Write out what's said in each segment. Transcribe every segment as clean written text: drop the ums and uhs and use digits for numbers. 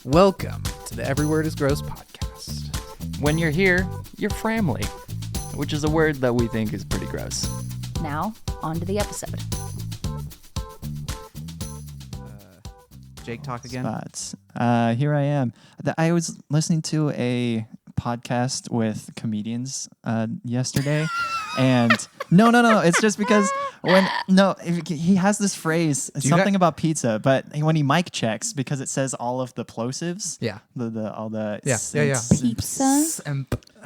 Welcome to the Every Word is Gross podcast. When you're here, you're family, which is a word that we think is pretty gross. Now, on to the episode. Jake, talk again. Spots. Here I am. I was listening to a podcast with comedians yesterday, and no. It's just because he has this phrase, something about pizza, but when he mic checks, because it says all of the plosives. Yeah. Pizza.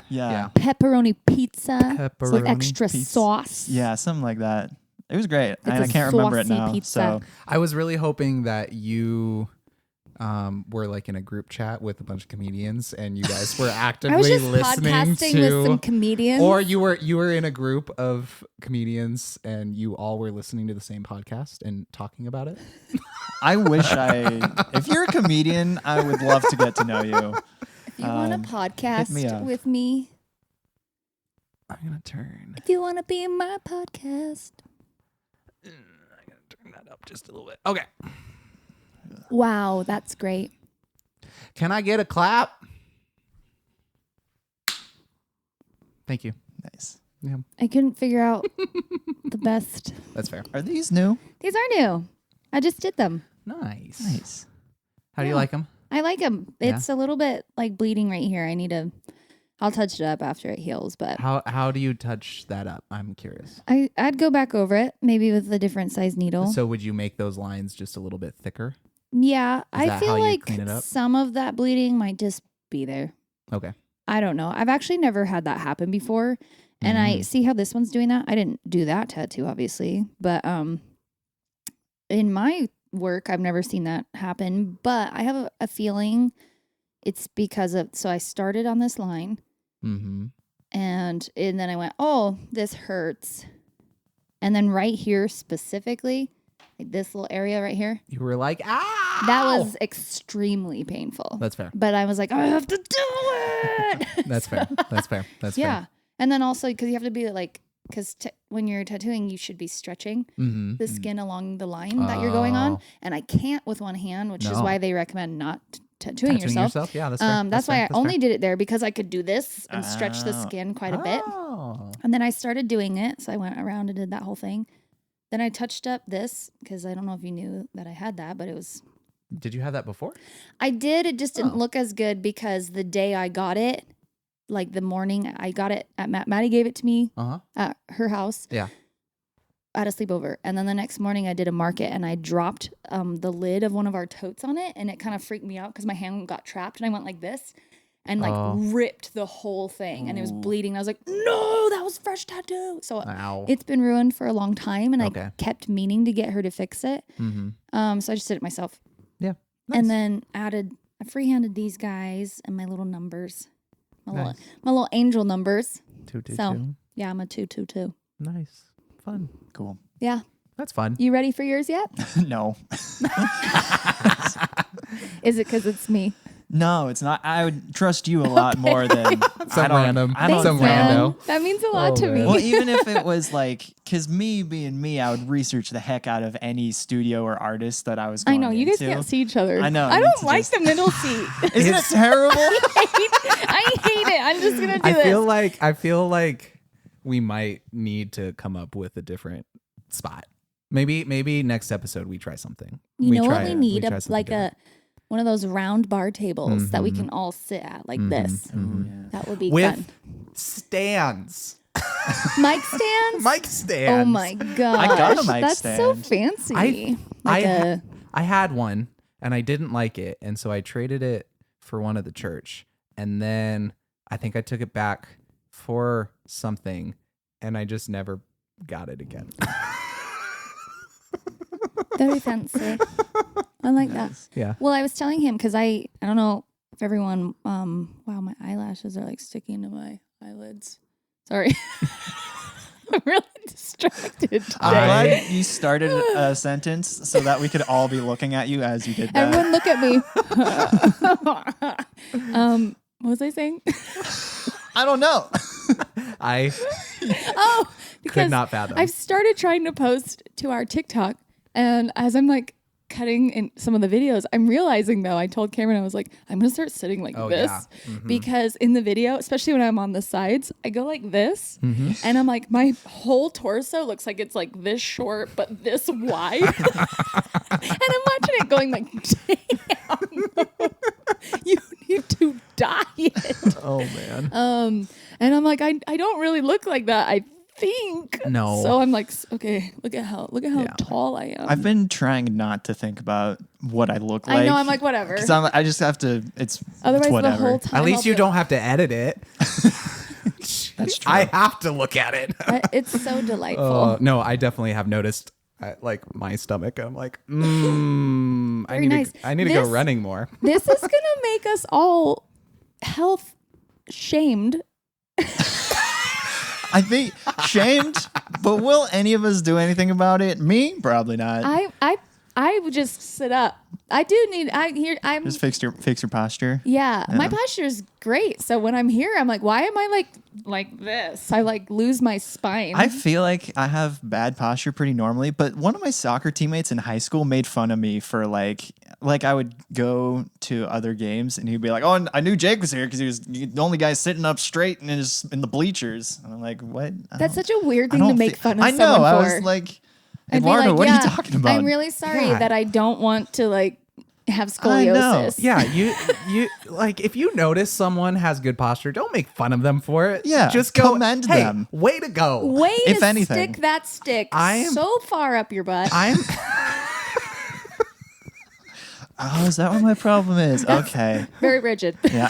Yeah. Pepperoni pizza with Pepperoni extra pizza. sauce. Yeah, something like that. It was great. It's I a can't remember it saucy now. pizza. So I was really hoping that you were like in a group chat with a bunch of comedians and you guys were actively I was just listening podcasting to with some comedians. or you were in a group of comedians and you all were listening to the same podcast and talking about it. I wish if you're a comedian, I would love to get to know you. If you want a hit me podcast up. with me, I'm gonna turn. if you want to be in my podcast. I'm gonna turn that up just a little bit. Okay. Wow, that's great. Can I get a clap? Thank you. Nice. Yeah, I couldn't figure out the best. that's fair. Are these new? These are new. I just did them. Nice. Nice. How do you Yeah. like them? I like them. It's a little bit like bleeding right here. I'll touch it up after it heals, but How do you touch that up? I'm curious. I'd go back over it, maybe with a different size needle. So would you make those lines just a little bit thicker? Yeah, I that how feel you like clean it up? some of that bleeding might just be there. Okay. I don't know. I've actually never had that happen before. And I see how this one's doing that. I didn't do that tattoo, obviously. But in my work, I've never seen that happen. But I have a feeling it's because of, so I started on this line. Mm-hmm. And then I went, oh, this hurts. And then right here specifically, like this little area right here, You were like, ah! that was extremely painful. That's fair. But I was like, I have to do it. That's fair. That's fair. That's Yeah. fair. And then also because you have to be like, because when you're tattooing, you should be stretching Mm-hmm. the skin along the line that you're going on. Oh. And I can't with one hand, which is No. why they recommend not tattooing yourself. Yeah, that's fair. That's why fair. I only did it there because I could do this and stretch the Oh. skin quite a bit. Oh. And then I started doing it. So I went around and did that whole thing. Then I touched up this because I don't know if you knew that I had that, but it was. Did you have that before? I did. It just didn't Oh. look as good because the day I got it, like the morning I got it at Maddie gave it to me Uh-huh. at her house. Yeah. At a sleepover. And then the next morning I did a market and I dropped the lid of one of our totes on it and it kind of freaked me out because my hand got trapped and I went like this and like ripped the whole thing and it was bleeding. I was like, no, that was fresh tattoo. So Ow. it's been ruined for a long time and Okay. I kept meaning to get her to fix it. Mm-hmm. So I just did it myself. Yeah. And then I freehanded these guys and my little numbers. My little angel numbers. 222. So yeah, I'm a 222. Nice. Fun. Cool. Yeah. That's fun. You ready for yours yet? No. Is it because it's me? No, it's not. I would trust you a lot more than Some random. I don't Some know. rando. That means a lot to Oh, me. man. Well, even if it was like, because me being me, I would research the heck out of any studio or artist that I was going I know. You guys into. can't see each other. I know, I I need don't to like just- the middle seat. Isn't it terrible? I hate it. I'm just going to do this. I feel like we might need to come up with a different spot. Maybe next episode we try something. You know what we we need? try something Like different. one of those round bar tables that we can all sit at like this. That would be with fun. stands. Mic stands? Mic stands. Oh my gosh. I got a mic That's so stand. fancy. I had one and I didn't like it, and so I traded it for one at the church, and then I think I took it back for something, and I just never got it again. Very fancy. I like that. Yeah. Well, I was telling him because I don't know if everyone, wow, my eyelashes are like sticking to my eyelids. Sorry. I'm really distracted today. I'm glad you started a sentence so that we could all be looking at you as you did that. Everyone look at me. What was I saying? I don't know. I Oh, because could not fathom. I've started trying to post to our TikTok, and as I'm like cutting in some of the videos, I'm realizing though, I told Cameron, I was like, I'm going to start sitting like this because in the video, especially when I'm on the sides, I go like this and I'm like, my whole torso looks like it's like this short, but this wide. And I'm watching it going like, damn, you need to diet. Oh man. And I'm like, I don't really look like that. I think no. So I'm like, okay, look at how tall I am. I've been trying not to think about what I look like. I know. I'm like, whatever. Because I just have to. Otherwise, it's whatever. the whole time. At least you don't have to edit it. That's true. I have to look at it. It's so delightful. No, I definitely have noticed. Like my stomach, I'm like, I need to go running more. This is gonna make us all health shamed. I think shamed, but will any of us do anything about it? Me? Probably not. I would just sit up. I do need. I'm just fix your posture. Yeah, my posture is great. So when I'm here, I'm like, why am I like this? I like lose my spine. I feel like I have bad posture pretty normally, but one of my soccer teammates in high school made fun of me for like I would go to other games and he'd be like, "Oh, I knew Jake was here because he was the only guy sitting up straight in the bleachers." And I'm like, "What?" That's such a weird thing to make fun of. I know. Someone I for. was like, I'd Eduardo, be like, what are you talking about? I'm really sorry that I don't want to like have scoliosis. I know. Yeah, you like if you notice someone has good posture, don't make fun of them for it. Yeah, just go commend hey, them. Way to go. Way if to anything. stick that stick I'm so far up your butt. Oh, is that what my problem is? Okay. Very rigid. Yeah.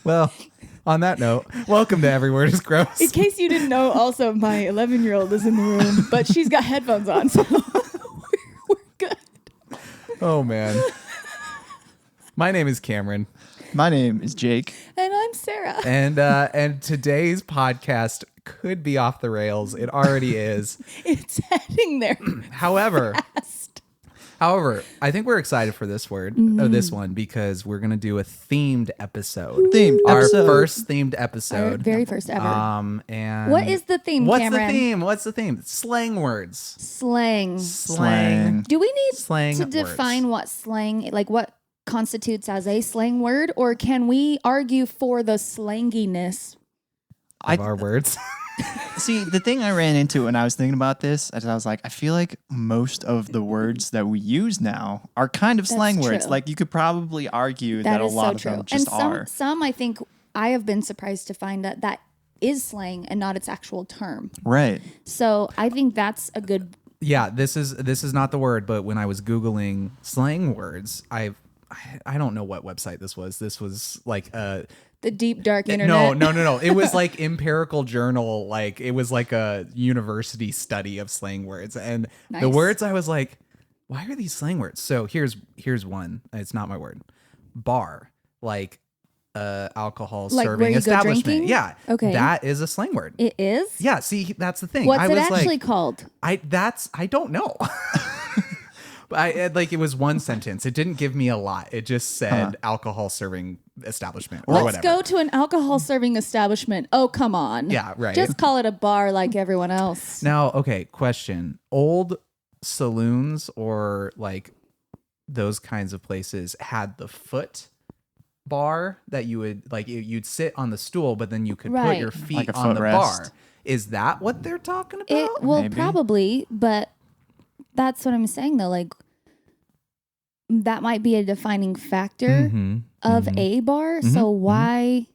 Well, on that note, welcome to Every Word is Gross. In case you didn't know, also my 11-year-old is in the room, but she's got headphones on, so we're good. Oh man. My name is Cameron. My name is Jake. And I'm Sarah. And today's podcast could be off the rails. It already is. It's heading there. However, I think we're excited for this this one because we're gonna do a themed episode. Our first themed episode. Our very first ever. And what is the theme, Cameron? What's the theme? Slang words. Slang. Do we need slang to define what slang, like what constitutes as a slang word, or can we argue for the slanginess of our words? See, the thing I ran into when I was thinking about this, I was like, I feel like most of the words that we use now are kind of slang words. Like you could probably argue that a lot of them just are. Some I think I have been surprised to find that is slang and not its actual term. Right. So I think that's a good. Yeah, this is not the word, but when I was Googling slang words, I don't know what website this was. This was like the deep dark internet. No. It was like Empirical Journal. Like it was like a university study of slang words. And the words I was like, why are these slang words? So here's one. It's not my word. Bar. Like alcohol like serving establishment. Yeah. Okay. That is a slang word. It is? Yeah. See, that's the thing. What's it actually called? I don't know. But it was one sentence. It didn't give me a lot. It just said alcohol serving establishment or whatever. Let's go to an alcohol serving establishment. Oh, come on. Yeah, right. Just call it a bar like everyone else. Now, okay, question. Old saloons or like those kinds of places had the foot bar that you would like you'd sit on the stool, but then you could put your feet like on the footrest. Bar. Is that what they're talking about? Well, probably, but that's what I'm saying though. Like that might be a defining factor of a bar. So why?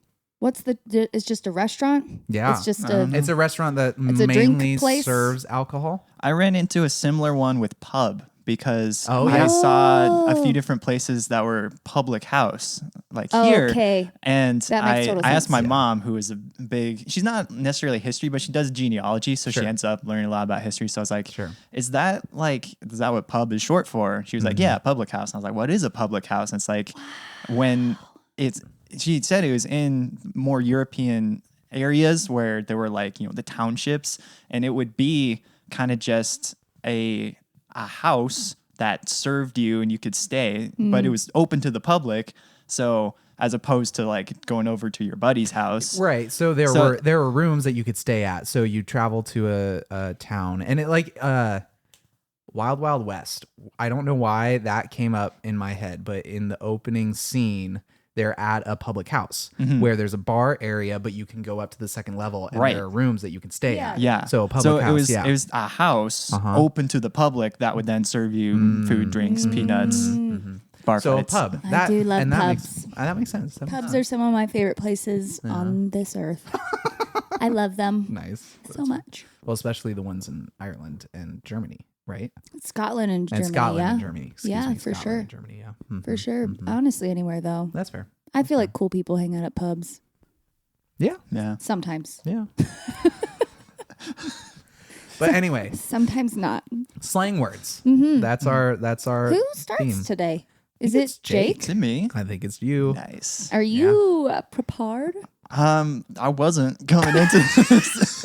It's just a restaurant. Yeah, it's just it's a restaurant that mainly serves alcohol. I ran into a similar one with pub because I saw a few different places that were public house, like here. Okay. And I sense. asked my mom, who is she's not necessarily history, but she does genealogy. So she ends up learning a lot about history. So I was like, is that what pub is short for? She was like, yeah, public house. And I was like, what is a public house? And it's like when she said it was in more European areas where there were like, the townships, and it would be kind of just a house that served you and you could stay, but it was open to the public. So as opposed to like going over to your buddy's house. Right. So there were rooms that you could stay at. So you travel to a town, and it like Wild Wild West. I don't know why that came up in my head, but in the opening scene, they're at a public house where there's a bar area, but you can go up to the second level, and there are rooms that you can stay at. Yeah. So a public house. It was a house open to the public that would then serve you food, drinks, peanuts, bar So fights. a pub. I do love pubs. That makes sense. Pubs are some of my favorite places on this earth. I love them nice. so much. Well, especially the ones in Ireland and Germany, right? Scotland and Germany. Scotland yeah. and Germany. Excuse me, for Scotland sure. and Germany, yeah. For sure. Honestly, anywhere though. That's fair. I feel like cool people hang out at pubs Yeah. Yeah. sometimes. Yeah. But anyway, Sometimes not. slang words. That's our Who starts theme. today? I Is think it it's Jake. Is it me? I think it's you. Nice. Are you prepared? I wasn't going into this.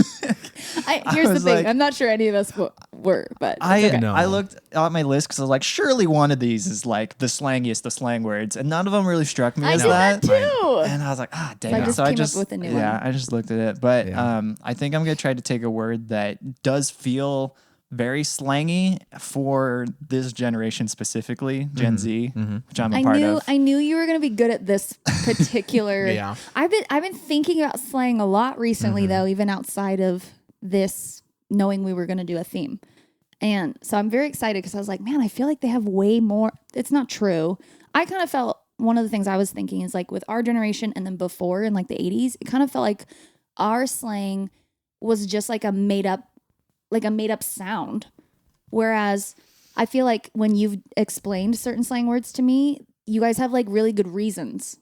Here's the was thing. like- I'm not sure any of us were, but I looked at my list because I was like, surely one of these is like the slangiest of slang words, and none of them really struck me I as did that too. And I was like, dang So I it. just came up with a new one. I just looked at it, but Yeah. I think I'm gonna try to take a word that does feel very slangy for this generation specifically, Gen Z, which I'm a part of. I knew you were going to be good at this particular. Yeah. I've been thinking about slang a lot recently though, even outside of this, knowing we were going to do a theme. And so I'm very excited because I was like, man, I feel like they have way more. It's not true. I kind of felt one of the things I was thinking is like with our generation and then before in like the 80s, it kind of felt like our slang was just like a made up sound. Whereas I feel like when you've explained certain slang words to me, you guys have like really good reasons.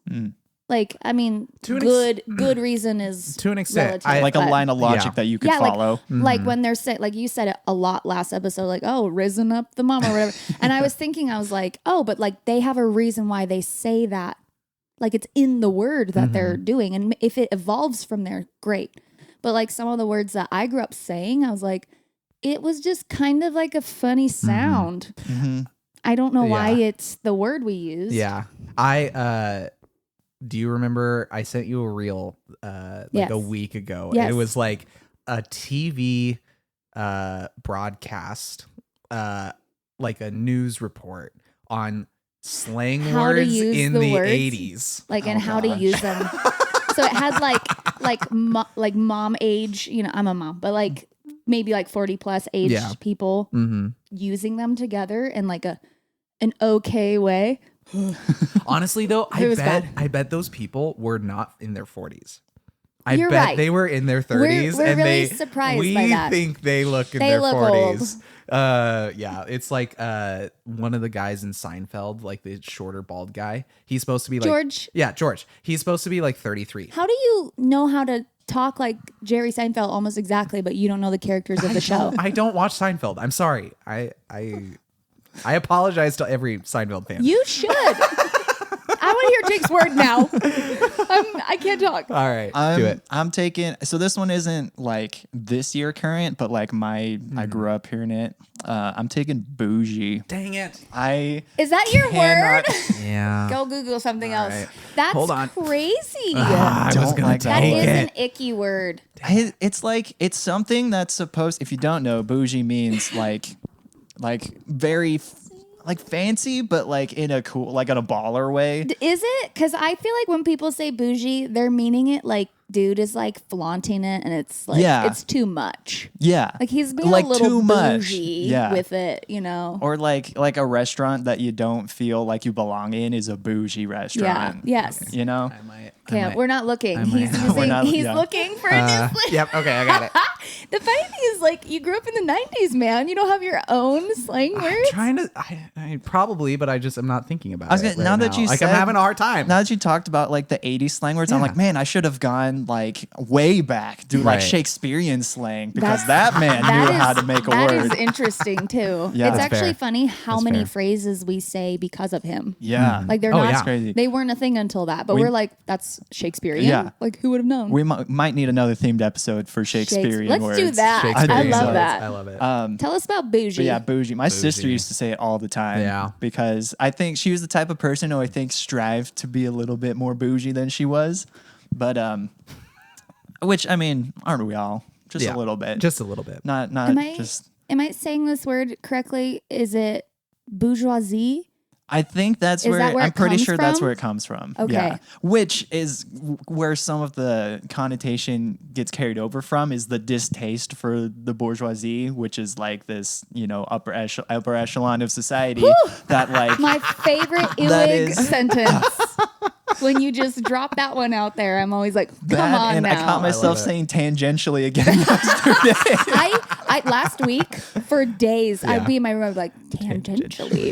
Like, I mean, good reason is To an extent, relative, like a but- line of logic that you could follow. Like when they're saying, like you said it a lot last episode, like, oh, risen up the mom or whatever. And I was thinking, I was like, oh, but like they have a reason why they say that. Like it's in the word that they're doing. And if it evolves from there, great. But like some of the words that I grew up saying, I was like, it was just kind of like a funny sound. I don't know why it's the word we use. Yeah. Do you remember I sent you a reel Yes. a week ago? Yes. It was like a TV broadcast, like a news report on slang How to words use in the the words. 80s. Like, and how to use them. So it had like mom age, you know, I'm a mom, but like maybe like 40 plus age people using them together in like an okay way. Honestly, though, was bad. I bet those people were not in their 40s. I You're bet right. they were in their 30s, We're and really they surprised we by that. think they look in They their look 40s. Yeah, it's like one of the guys in Seinfeld, like the shorter bald guy. He's supposed to be like George. Yeah, George. He's supposed to be like 33. How do you know how to talk like Jerry Seinfeld almost exactly, but you don't know the characters of the show? I don't watch Seinfeld. I'm sorry. I apologize to every Seinfeld fan. You should. I want to hear Jake's word now. I can't talk. All right, do it. I'm taking, so this one isn't like this year current, but like I grew up hearing it. I'm taking bougie. Dang it. Is that your word? Yeah. Go Google something else. right. That's Hold on. crazy. I was Don't gonna like That take is it. an icky word. It's like, it's something that's supposed, if you don't know, bougie means like very like fancy, but like in a cool, like in a baller way. Is it? Because I feel like when people say bougie, they're meaning it like dude is like flaunting it and it's like it's too much. Yeah. Like he's being like a little too much. bougie Yeah. with it, you know? Or like a restaurant that you don't feel like you belong in is a bougie restaurant. Yes. You know? I might. Okay, we're not looking. might- He's using, We're not- he's yeah. looking for a new slang. Yep. Okay, I got it. The funny thing is, like, you grew up in the 90s, man. You don't have your own slang I'm words. trying to. I probably, but I'm not thinking about I was it. gonna- now that you like said- I'm having a hard time. Now that you talked about like the 80s slang words, I'm Yeah. like, man, I should have gone like way back, do like Right. Shakespearean slang because That's- that man that knew is- how to make a That word. is interesting, too. Yeah. It's That's actually fair. funny how That's many fair. phrases we say because of him. Yeah. Like, they're Oh, not, yeah. Crazy. they weren't a thing until that, but We- we're like, that's Shakespearean. Yeah. Like, who would have known? We might need another themed episode for Shakespearean shaking Let's words. do that. Shakespeare I think love so. that. I love it. Tell us about bougie. But yeah, bougie. My sister Bougie. used to say it all the time. Yeah. Because I think she was the type of person who I think strived to be a little bit more bougie than she was. But which I mean, aren't we all? Just Yeah. a little bit. Just a little bit. not just Am I saying this word correctly? Is it bourgeoisie? I think that's Is where, that where I'm it pretty comes sure that's from? where it comes from. Okay. Yeah. Which is where some of the connotation gets carried over from is the distaste for the bourgeoisie, which is like this, upper echelon of society that like My favorite That Ewig is- sentence. When you just drop that one out there, I'm always like, come that, on and now. I caught myself it. saying tangentially again yesterday. I last week for days Yeah. I'd be in my room, I'd be like tangentially.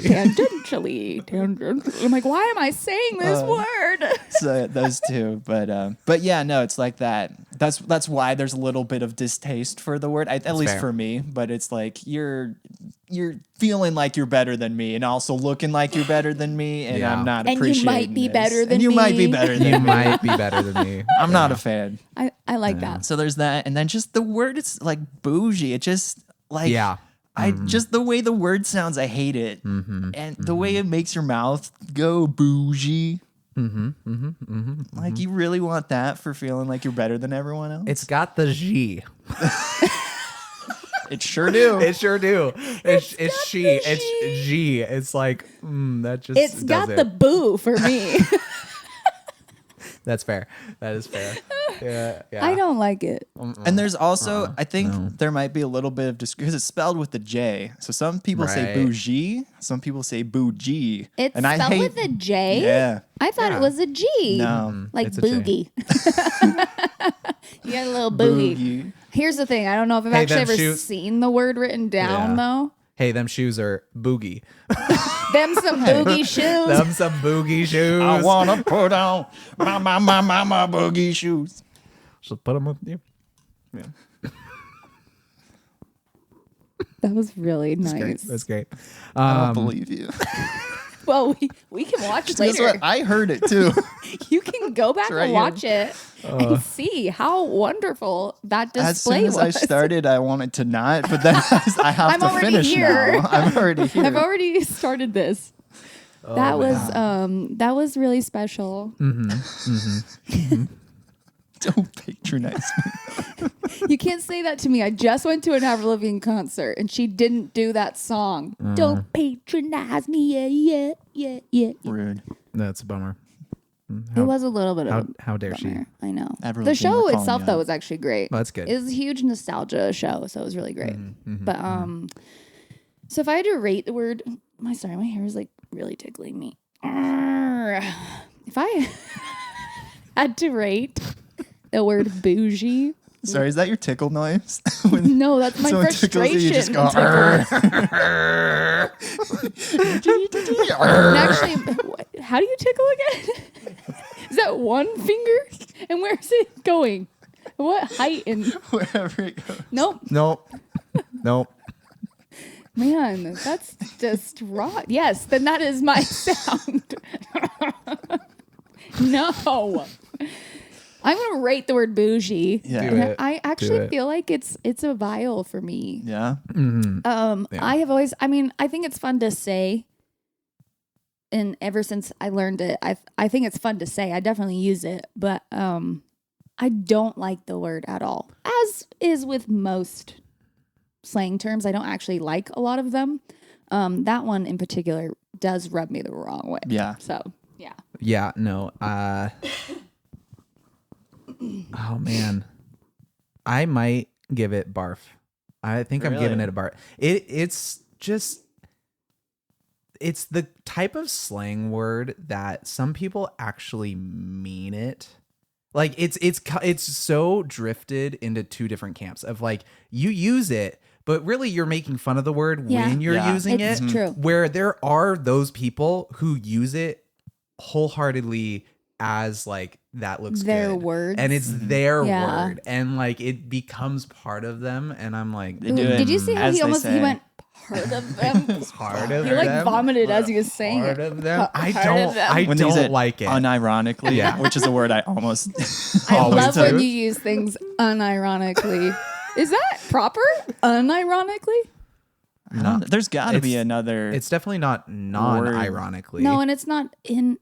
I'm like, why am I saying this word? So those two, but yeah, no, it's like that. That's why there's a little bit of distaste for the word, at least fair. for me. But it's like you're feeling like you're better than me, and also looking like you're better than me, and Yeah. I'm not And you appreciating. might be this. better than and you might be me. better than You me. might be better than me. I'm not a fan. I like that. So there's that, and then just the word, it's like bougie. It just like Yeah. I just the way the word sounds, I hate it, and the way it makes your mouth go bougie. Like you really want that for feeling like you're better than everyone else? It's got the G. It sure do. It sure do. It's got she. the It's G. It's like that just. It's does got it. the boo for me. That's fair. That is fair. Yeah. Yeah. I don't like it. And there's also, I think there might be a little bit of because it's spelled with the J. So some people say Right. bougie, some people say bougie. It's and I spelled hate, with a J. Yeah. I thought Yeah. it was a G. No. Like It's a J. boogie. You got a little boogie. Boogie. Here's the thing. I don't know if I've Hey, actually them ever shoes- seen the word written down Yeah. though. Hey, them shoes are boogie. Them some boogie shoes. Them some boogie shoes. I wanna put on my boogie shoes. Just put them with you. That was really nice. That's great. I don't believe you. Well, we can watch Guess later. what? I heard it too. You can go back right and here. watch it and see how wonderful that As soon display as I was. started, I wanted to not, but then I have I'm to already finish here. now. I'm already here. I've already started this. That was really special. Don't patronize me. You can't say that to me. I just went to an Avril Lavigne concert and she didn't do that song. Don't patronize me. Yeah. Rude. That's a bummer. It was a little bit of How dare a she? bummer. I know. Avril The Lavigne, show we're calling itself you though out. was actually great. Well, that's good. It was a huge nostalgia show, so it was really great. But so if I had to rate the word, my hair is like really tickling me. If I had to rate the word bougie, Sorry, is that your tickle noise? no, that's my someone tickles you, you just frustration. go, And actually, how do you tickle again? Is that one finger? And where's it going? What height? And wherever it goes. nope, Nope. man, that's just raw. Yes, then that is my sound. No, I'm gonna rate the word bougie. Yeah. Do And it. I actually it. feel like it's a vile for me. Yeah. Yeah. I have always, I mean, I think it's fun to say. And ever since I learned it, I think it's fun to say. I definitely use it, but I don't like the word at all. As is with most slang terms, I don't actually like a lot of them. That one in particular does rub me the wrong way. Yeah. So, yeah. Yeah. No. Oh man, I might give it barf. I think I'm giving Really? it a barf. It's just. It's the type of slang word that some people actually mean it. Like it's so drifted into two different camps of like you use it, but really you're making fun of the word Yeah. when you're Yeah. using It's it. true. Where there are those people who use it wholeheartedly as like that looks Their good. words. And it's their Yeah. word, and like it becomes part of them. And I'm like, They do it Did you see how as he they almost he say. went part of them? part of He like them. vomited as he was saying Part it. of them. I Part of don't. them. I When they use don't it like it. unironically, Yeah. which is a word I almost I always love do. when you use things unironically. Is that proper? Unironically? I don't know. There's got to be It's- another. It's definitely not non-ironically. No, and it's not in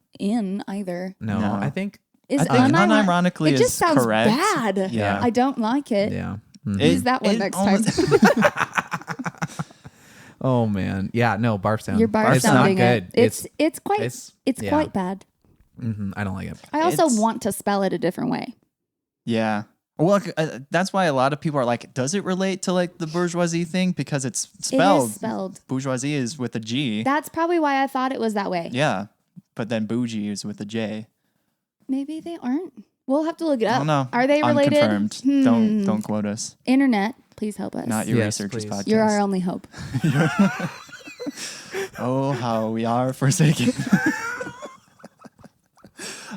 either. No, No. I think. Is I think uniron- unironically It just is sounds correct. bad. Yeah. I don't like it. Yeah. Use that one next time. Oh man. Yeah. No. Barf sound. You're barf It's not sounding good. it. It's quite yeah. quite bad. I don't like it. I also It's- want to spell it a different way. Yeah. Well, that's why a lot of people are like, does it relate to like the bourgeoisie thing? Because it's spelled. It is spelled. Bourgeoisie is with a G. That's probably why I thought it was that way. Yeah. But then bougie is with a J. Maybe they aren't. We'll have to look it up. I don't know. Are they related? Unconfirmed. Don't quote us. Internet, please help us. Not your Yes, researchers please. podcast. You're our only hope. Oh, how we are forsaken.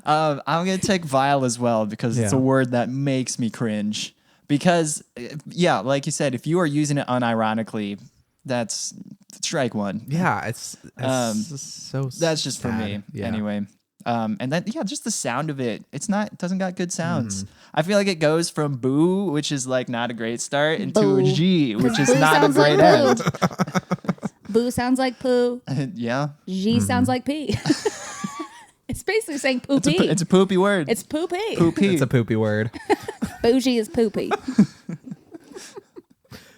I'm going to take vile as well because it's a Yeah. word that makes me cringe. Because, yeah, like you said, if you are using it unironically, that's strike one. Yeah. It's so. That's just for sad. me. Yeah. Anyway. And then, yeah, just the sound of it. It doesn't got good sounds. I feel like it goes from boo, which is like not a great start, into Boo. a G, which is Boo not a sounds like great end. Boo sounds like poo. Yeah. G sounds like pee. It's basically saying poopy. It's a poopy word. It's poopy. poopy. It's a poopy word. Bougie is poopy.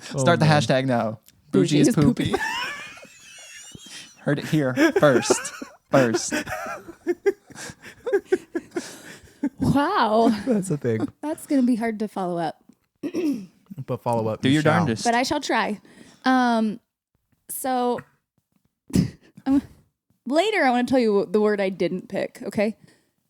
Start the hashtag now. Bougie is poopy. Heard it here first. Wow. That's the thing. That's going to be hard to follow up. But follow up. Do you your shall. darndest. But I shall try. So later I want to tell you the word I didn't pick, okay?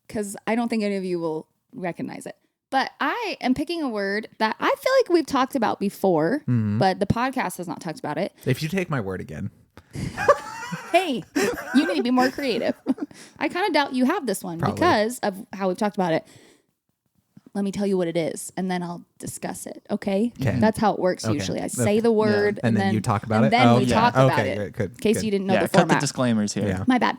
Because I don't think any of you will recognize it. But I am picking a word that I feel like we've talked about before, but the podcast has not talked about it. If you take my word again. Hey, you need to be more creative. I kind of doubt you have this one Probably. because of how we've talked about it. Let me tell you what it is, and then I'll discuss it. Okay? 'Kay. That's how it works Okay. usually. I Okay. say the word, And then you talk about and it? then Oh, we yeah. talk about Okay, it. good, In case good. you didn't know Yeah, the cut the format. disclaimers here. Yeah. My bad.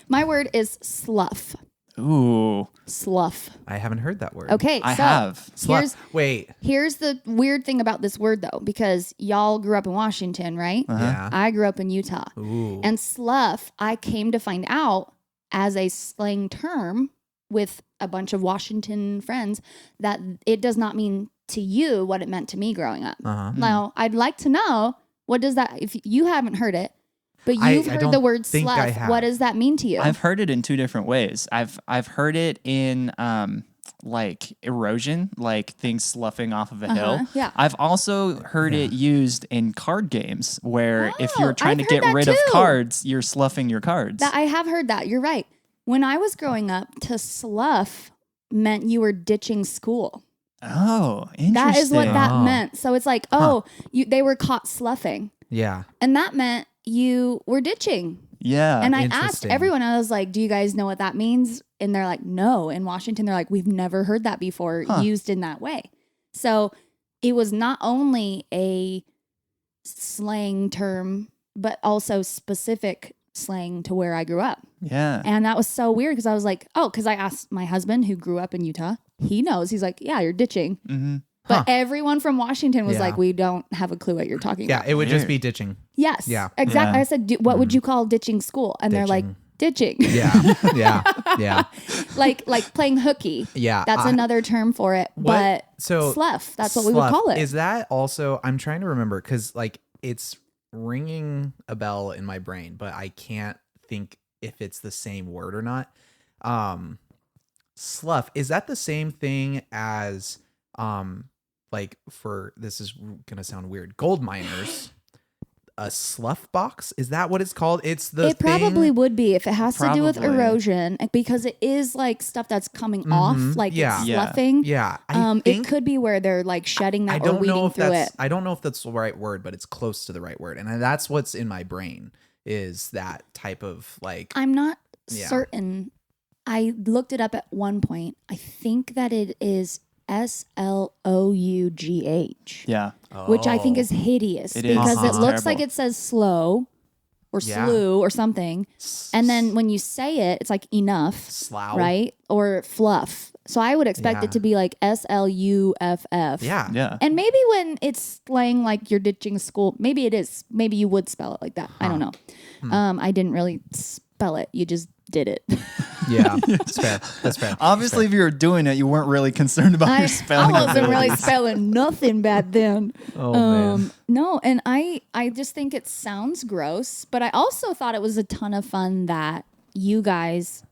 My word is slough. Ooh, Slough. I haven't heard that word. Okay, I so have. Wait. here's the weird thing about this word though, because y'all grew up in Washington, right? Yeah. I grew up in Utah. Ooh. And slough, I came to find out as a slang term with a bunch of Washington friends that it does not mean to you what it meant to me growing up. Uh-huh. Now, I'd like to know, what does that, if you haven't heard it, but I you've heard the don't word think I slough, have. what does that mean to you? I've heard it in two different ways. I've heard it in like erosion, like things sloughing off of a hill. yeah. I've also heard it used in card games where if Oh, you're trying I've to heard get that rid of too. cards, you're sloughing your cards. I have heard that. You're right. When I was growing up, to slough meant you were ditching school. Oh, interesting. That is what that Oh. meant. So it's like, they were caught sloughing. Yeah. And that meant you were ditching. Yeah. And I asked interesting. everyone, I was like, do you guys know what that means? And they're like, no. In Washington, they're like, we've never heard that before used in that way. So it was not only a slang term, but also specific slang to where I grew up. yeah. And that was so weird because I was like, oh, because I asked my husband who grew up in Utah. He knows. He's like, yeah, you're ditching. Mm-hmm. But everyone from Washington was Yeah. like, we don't have a clue what you're talking Yeah. about. It would just Weird. be ditching. Yes. Yeah. Exactly. Yeah. I said, what would you call ditching school? And they're like, ditching. Yeah. Yeah. Yeah. like playing hooky. Yeah. That's another term for it. What? But So slough, that's what we would slough, call it. Is that also? I'm trying to remember because like it's ringing a bell in my brain, but I can't think if it's the same word or not. Slough, is that the same thing as like for, this is gonna sound weird, gold miners? A slough box? Is that what it's called? It's the It probably thing- would be if it has to do with Probably. erosion, because it is like stuff that's coming off, like Yeah. it's Yeah. sloughing. Yeah, It could be where they're like shedding that I or don't weeding know if through that's it. I don't know if that's the right word, but it's close to the right word, and that's what's in my brain is that type of like. I'm not Yeah. certain. I looked it up at one point. I think that it is SLOUGH, Yeah. which I think Oh. is hideous It is. because it It's looks like terrible. it says slow or Yeah. slew or something. And then when you say it, it's like enough, slough. right? Or fluff. So I would expect it to be like SLUFF. Yeah. Yeah. And maybe when it's slang like you're ditching school, maybe it is. Maybe you would spell it like that. I don't know. I didn't really spell it. You just did it. Yeah. That's fair. That's fair. Obviously, if you were doing it, you weren't really concerned about your spelling. I wasn't really abilities. spelling nothing back then. Oh, man. No, and I just think it sounds gross, but I also thought it was a ton of fun that you guys,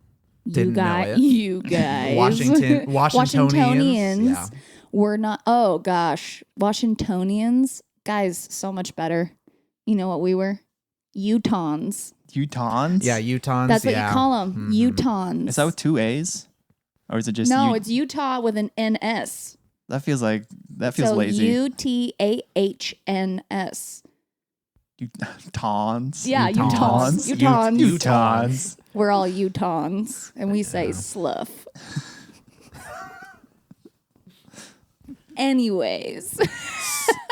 Washingtonians. Washingtonians were not. Oh gosh, Washingtonians, guys, so much better. You know what we were? Utahns. Utahns? Yeah, Utahns. That's what you call them. Utahns. Is that with 2 A's? Or is it just it's Utah with an NS. That feels lazy. UTAHNS. Utahns. Yeah, Utahns. Utahns. Utahns. We're all Utahns, and we say slough. Anyways.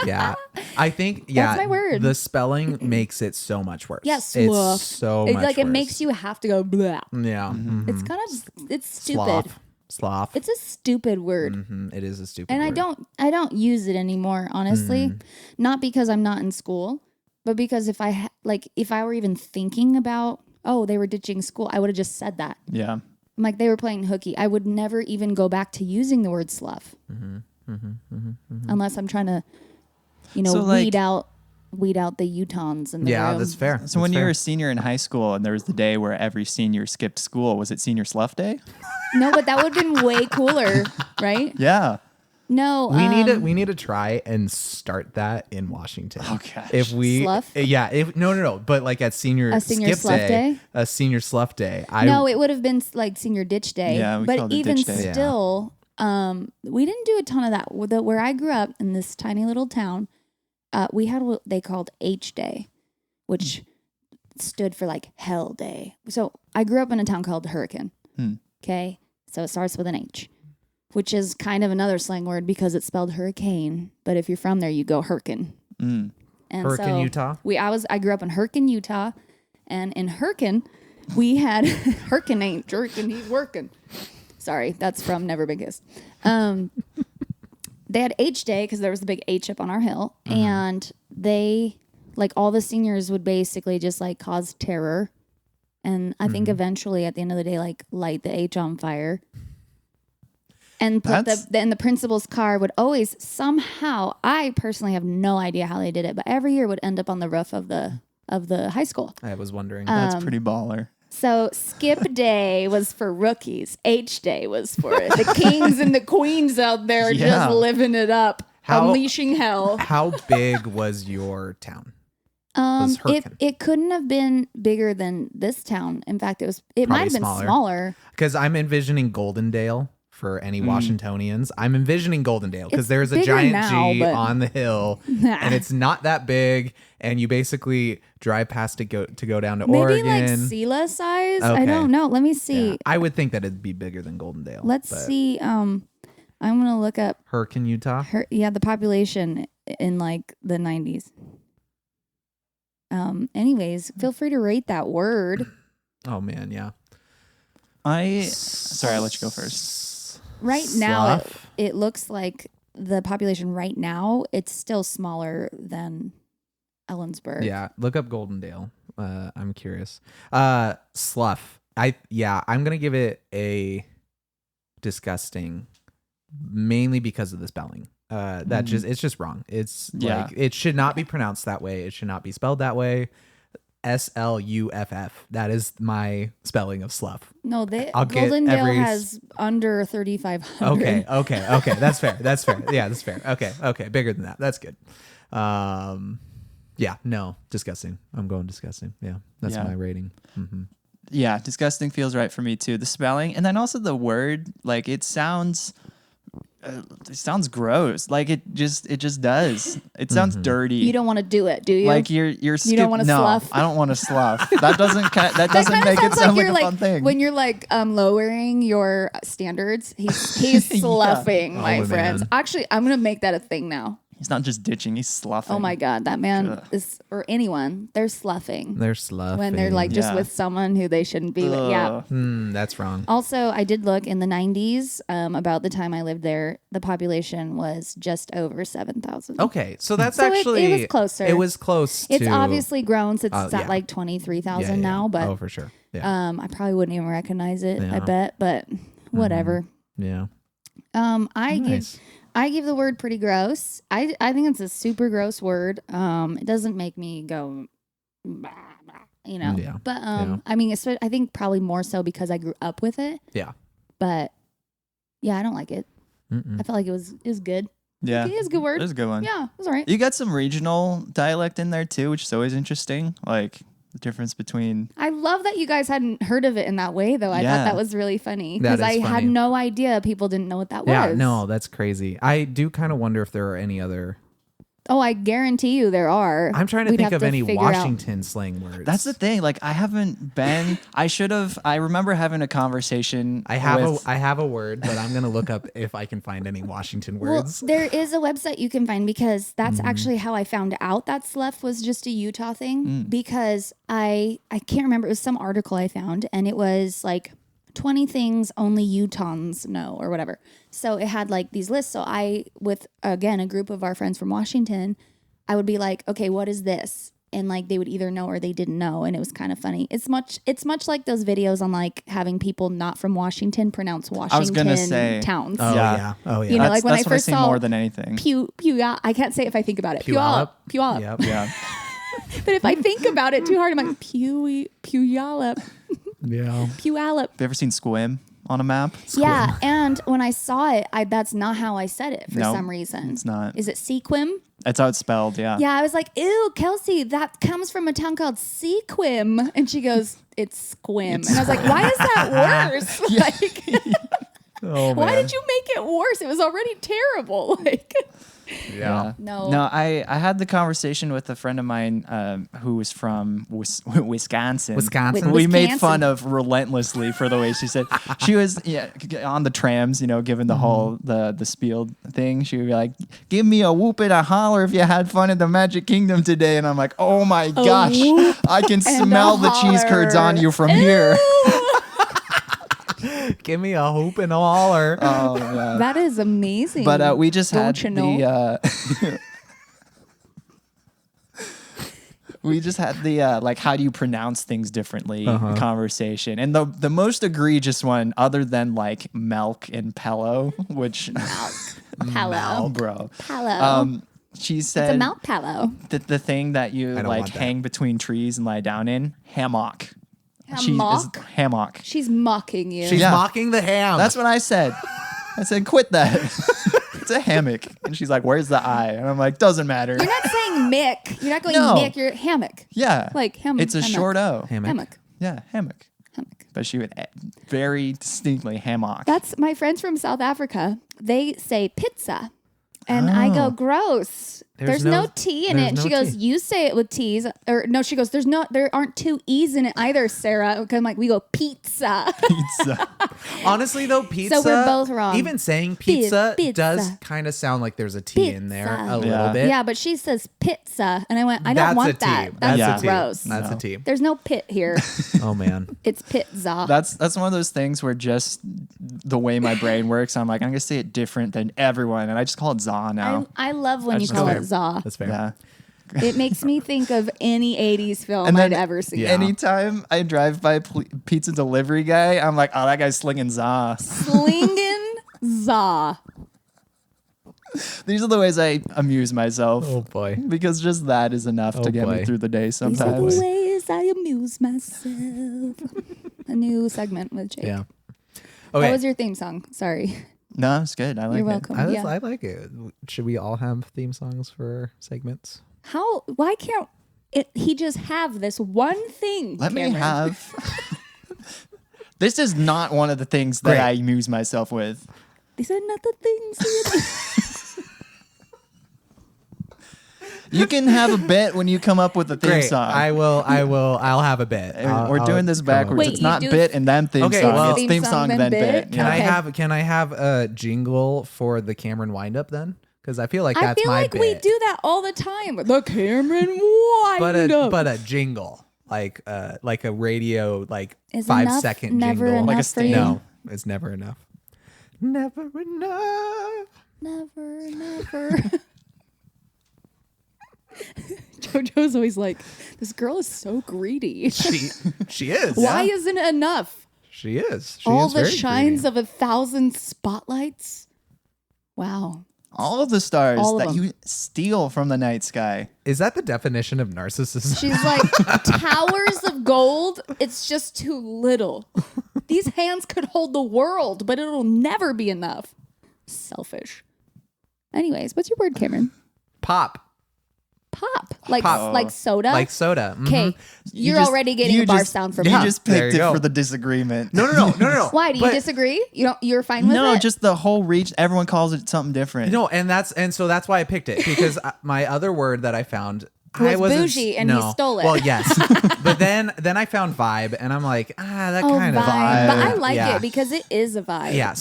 Yeah. I think, That's my word. the spelling makes it so much worse. Yeah, slough. It's so much worse. It makes you have to go blah. Yeah. Mhm. It's kind of it's stupid. Sloth. It's a stupid word. It is a stupid And word. I don't use it anymore, honestly. Not because I'm not in school, but because if I were even thinking about, oh, they were ditching school, I would have just said that. Yeah. I'm like, they were playing hooky. I would never even go back to using the word slough. Unless I'm trying to, So, weed out the Utahns in the room. that's fair. So when you were a senior in high school and there was the day where every senior skipped school, was it senior slough day? No, but that would have been way cooler, right? Yeah. No, we need to try and start that in Washington. Oh, gosh. If we Slough? no, but like at senior A senior skip slough day? a senior slough day. No, it would have been like senior ditch day. Yeah, we but called it even ditch day. still, we didn't do a ton of that. Where I grew up in this tiny little town, we had what they called H Day, which stood for like Hell Day. So I grew up in a town called Hurricane. Okay, so it starts with an H, which is kind of another slang word because it's spelled hurricane. But if you're from there, you go Hurricane. And Hurricane, Utah? I grew up in Hurricane, Utah, and in Hurricane, we had Hurricane ain't jerking, he's working. Sorry, that's from Never Been Kissed. They had H Day because there was a big H up on our hill, and they, like, all the seniors would basically just like cause terror, and I think eventually at the end of the day, like, light the H on fire. And put the principal's car would always somehow, I personally have no idea how they did it, but every year would end up on the roof of the high school. I was wondering. That's pretty baller. So skip day was for rookies. H day was for the kings and the queens out there just living it up, unleashing hell. How big was your town? It couldn't have been bigger than this town. In fact, it might have been smaller. Because I'm envisioning Goldendale. For any Washingtonians, I'm envisioning Goldendale because there's a giant G on the hill, and it's not that big, and you basically drive past it to go down to Oregon. Maybe like Sela size. Okay. I don't know. Let me see. Yeah, I would think that it'd be bigger than Goldendale. Let's see. I'm gonna look up Hurricane, Utah. The population in like the 90s. Anyways, feel free to rate that word. Oh man, yeah. Sorry, I'll let you go first. Right now, it looks like the population right now, it's still smaller than Ellensburg. Yeah, look up Goldendale. I'm curious. Slough. I'm gonna give it a disgusting, mainly because of the spelling. It's just wrong. It's like it should not be pronounced that way. It should not be spelled that way. SLUFF. That is my spelling of slough. No, Goldendale has under 3,500. Okay. That's fair. Yeah, that's fair. Okay. Bigger than that. That's good. No, disgusting. I'm going disgusting. Yeah, that's my rating. Yeah, disgusting feels right for me too. The spelling, and then also the word, like it sounds gross. Like it just does. It sounds dirty. You don't want to do it, do you? Like you're you don't want to slough. I don't want to slough. That doesn't make it sound like a fun thing. When you're like lowering your standards, he's sloughing, my friends. Man. Actually, I'm gonna make that a thing now. He's not just ditching, he's sloughing. Oh my God, that man Ugh. is, or anyone, they're sloughing. They're sloughing. When they're like just Yeah. with someone who they shouldn't be with. Yeah. Ugh. That's wrong. Also, I did look in the 90s, about the time I lived there, the population was just over 7,000. Okay, so that's So actually it was closer. It was close. It's to, obviously grown since it's yeah. at like 23,000 yeah, yeah. now, but oh, for sure. Yeah, I probably wouldn't even recognize it, I Yeah. bet, but whatever. yeah. I give the word pretty gross. I think it's a super gross word. It doesn't make me go, bah, bah, you know. Yeah. But Yeah. I mean, I think probably more so because I grew up with it. Yeah. But yeah, I don't like it. Mm-mm. I felt like it was good. Yeah. It is a good word. It was a good one. Yeah, it was all right. You got some regional dialect in there too, which is always interesting. Like the difference between. I love that you guys hadn't heard of it in that way, though. I Yeah. thought that was really funny That because is I had funny. no idea people didn't know what that Yeah, was. no, that's crazy. I do kind of wonder if there are any other. Oh, I guarantee you there are. I'm trying to We'd think have of any figure out. Washington slang words. That's the thing. Like I haven't been. I should have. I remember having a conversation. I have with, I have a word, but I'm gonna look up if I can find any Washington words. Well, there is a website you can find because that's actually how I found out that slough was just a Utah thing. Because I can't remember, it was some article I found and it was like 20 things only Utahns know or whatever. So it had like these lists. So I, with again a group of our friends from Washington, I would be like, okay, what is this? And like they would either know or they didn't know, and it was kind of funny. It's much like those videos on like having people not from Washington pronounce Washington was gonna say, towns. Oh Yeah. yeah. Oh yeah. You know, like when that's I what first I see saw more than anything. Puyallup. I can't say it if I think about it. Puyallup. Puyallup. Yep. Yeah. But if I think about it too hard, I'm like Puyallup. Yeah. Puyallup. Have you ever seen Squim on a map? Yeah, and when I saw it, that's not how I said it for No, some reason. it's not. Is it Sequim? That's how it's spelled. Yeah. Yeah, I was like, ew, Kelsey, that comes from a town called Sequim. And she goes, it's Squim. And I was like, why is that worse? Like, Oh man. why did you make it worse? It was already terrible. Like, Yeah. No. No, I had the conversation with a friend of mine who was from Wisconsin. Wisconsin. We made Wisconsin. fun of relentlessly for the way she said she was on the trams, you know, giving the whole the spiel thing. She would be like, "Give me a whoop and a holler if you had fun in the Magic Kingdom today." And I'm like, "Oh my gosh, whoop I can and a smell the cheese curds on holler." you from here." Give me a hoop and a holler. Oh yeah. That is amazing. But we just had Don't you know? the we just had the like how do you pronounce things differently conversation, and the most egregious one, other than like milk and pillow, which Palo. bro, Palo. she It's a said mount palo. the thing that you don't like want that. hang between trees and lie down in, hammock. Hammock? Hammock. She's mocking you. She's Yeah. mocking the ham. That's what I said. I said, quit that. It's a hammock. And she's like, where's the I? And I'm like, doesn't matter. You're not saying Mick. You're not going No. Mick. You're hammock. Yeah. Like ham. It's a hammock. short O. hammock. Hammock. Yeah, hammock. Hammock. But she would very distinctly hammock. That's my friends from South Africa. They say pizza. And I go, gross. There's no T in it. And there's she no goes, T. you say it with T's. Or no, she goes, there aren't two E's in it either, Sarah. Because I'm like, we go pizza. Pizza. Honestly, though, pizza. we're both wrong. Even saying pizza Pizza. does kind of sound like there's a T in there Pizza. a little Yeah. bit. Yeah, but she says pizza. And I went, I don't That's want a T. that. That's That's a T. gross. That's No. a T. There's no pit here. Oh man. It's pizza. That's one of those things where just the way my brain works, I'm like, I'm going to say it different than everyone. And I just call it za now. I love when I you just call go- it za. That's fair. Yeah. It makes me think of any 80s film And then- I'd ever seen. Yeah. Anytime I drive by pizza delivery guy, I'm like, oh, that guy's slinging za. Slingin' za. These are the ways I amuse myself. Oh boy. Because just that is enough Oh, to get me boy. through the day These are the sometimes. ways I amuse myself. A new segment with Jake. Yeah. What Okay. was your theme song? Sorry. No, it's good. I like You're it. welcome. I Yeah. like it. Should we all have theme songs for segments? Why can't he just have this one thing? Let me Cameron? have. This is not one of the things that Great. I amuse myself with. These are not the things. You can have a bit when you come up with a theme Great. song. I'll have a bit. We're doing this backwards. Wait, it's you not do- bit and then theme Okay, song. well- It's theme song then bit. Can Yeah. I Okay. have a jingle for the Cameron Windup then? Because I feel like I that's feel my like bit. we do that all the time. The Cameron Windup. But a jingle, like a radio, like Is 5 enough second never jingle. enough Like a for you? sting. No, it's never enough. Never enough. Never. JoJo's always like, this girl is so greedy. She is. Why yeah. isn't it enough? She is. She All is the very shines greedy. of 1,000 spotlights. Wow. All of the stars All of that them. you steal from the night sky. Is that the definition of narcissism? She's like, towers of gold, it's just too little. These hands could hold the world, but it'll never be enough. Selfish. Anyways, what's your word, Cameron? Pop. Pop. Like Pop. like soda? Like soda. Mhm. Okay. You're already getting a bar sound from You me. Yeah. just There picked you it go. for the disagreement. No. Why? Do you But- disagree? You're fine with No, it? just the whole reach. Everyone calls it something different. No, and so that's why I picked it because my other word that I found Was I wasn't bougie and you stole it. Well, yes, but then I found vibe and I'm like that oh, kind of vibe. But I like yeah. it because it is a vibe. Yeah,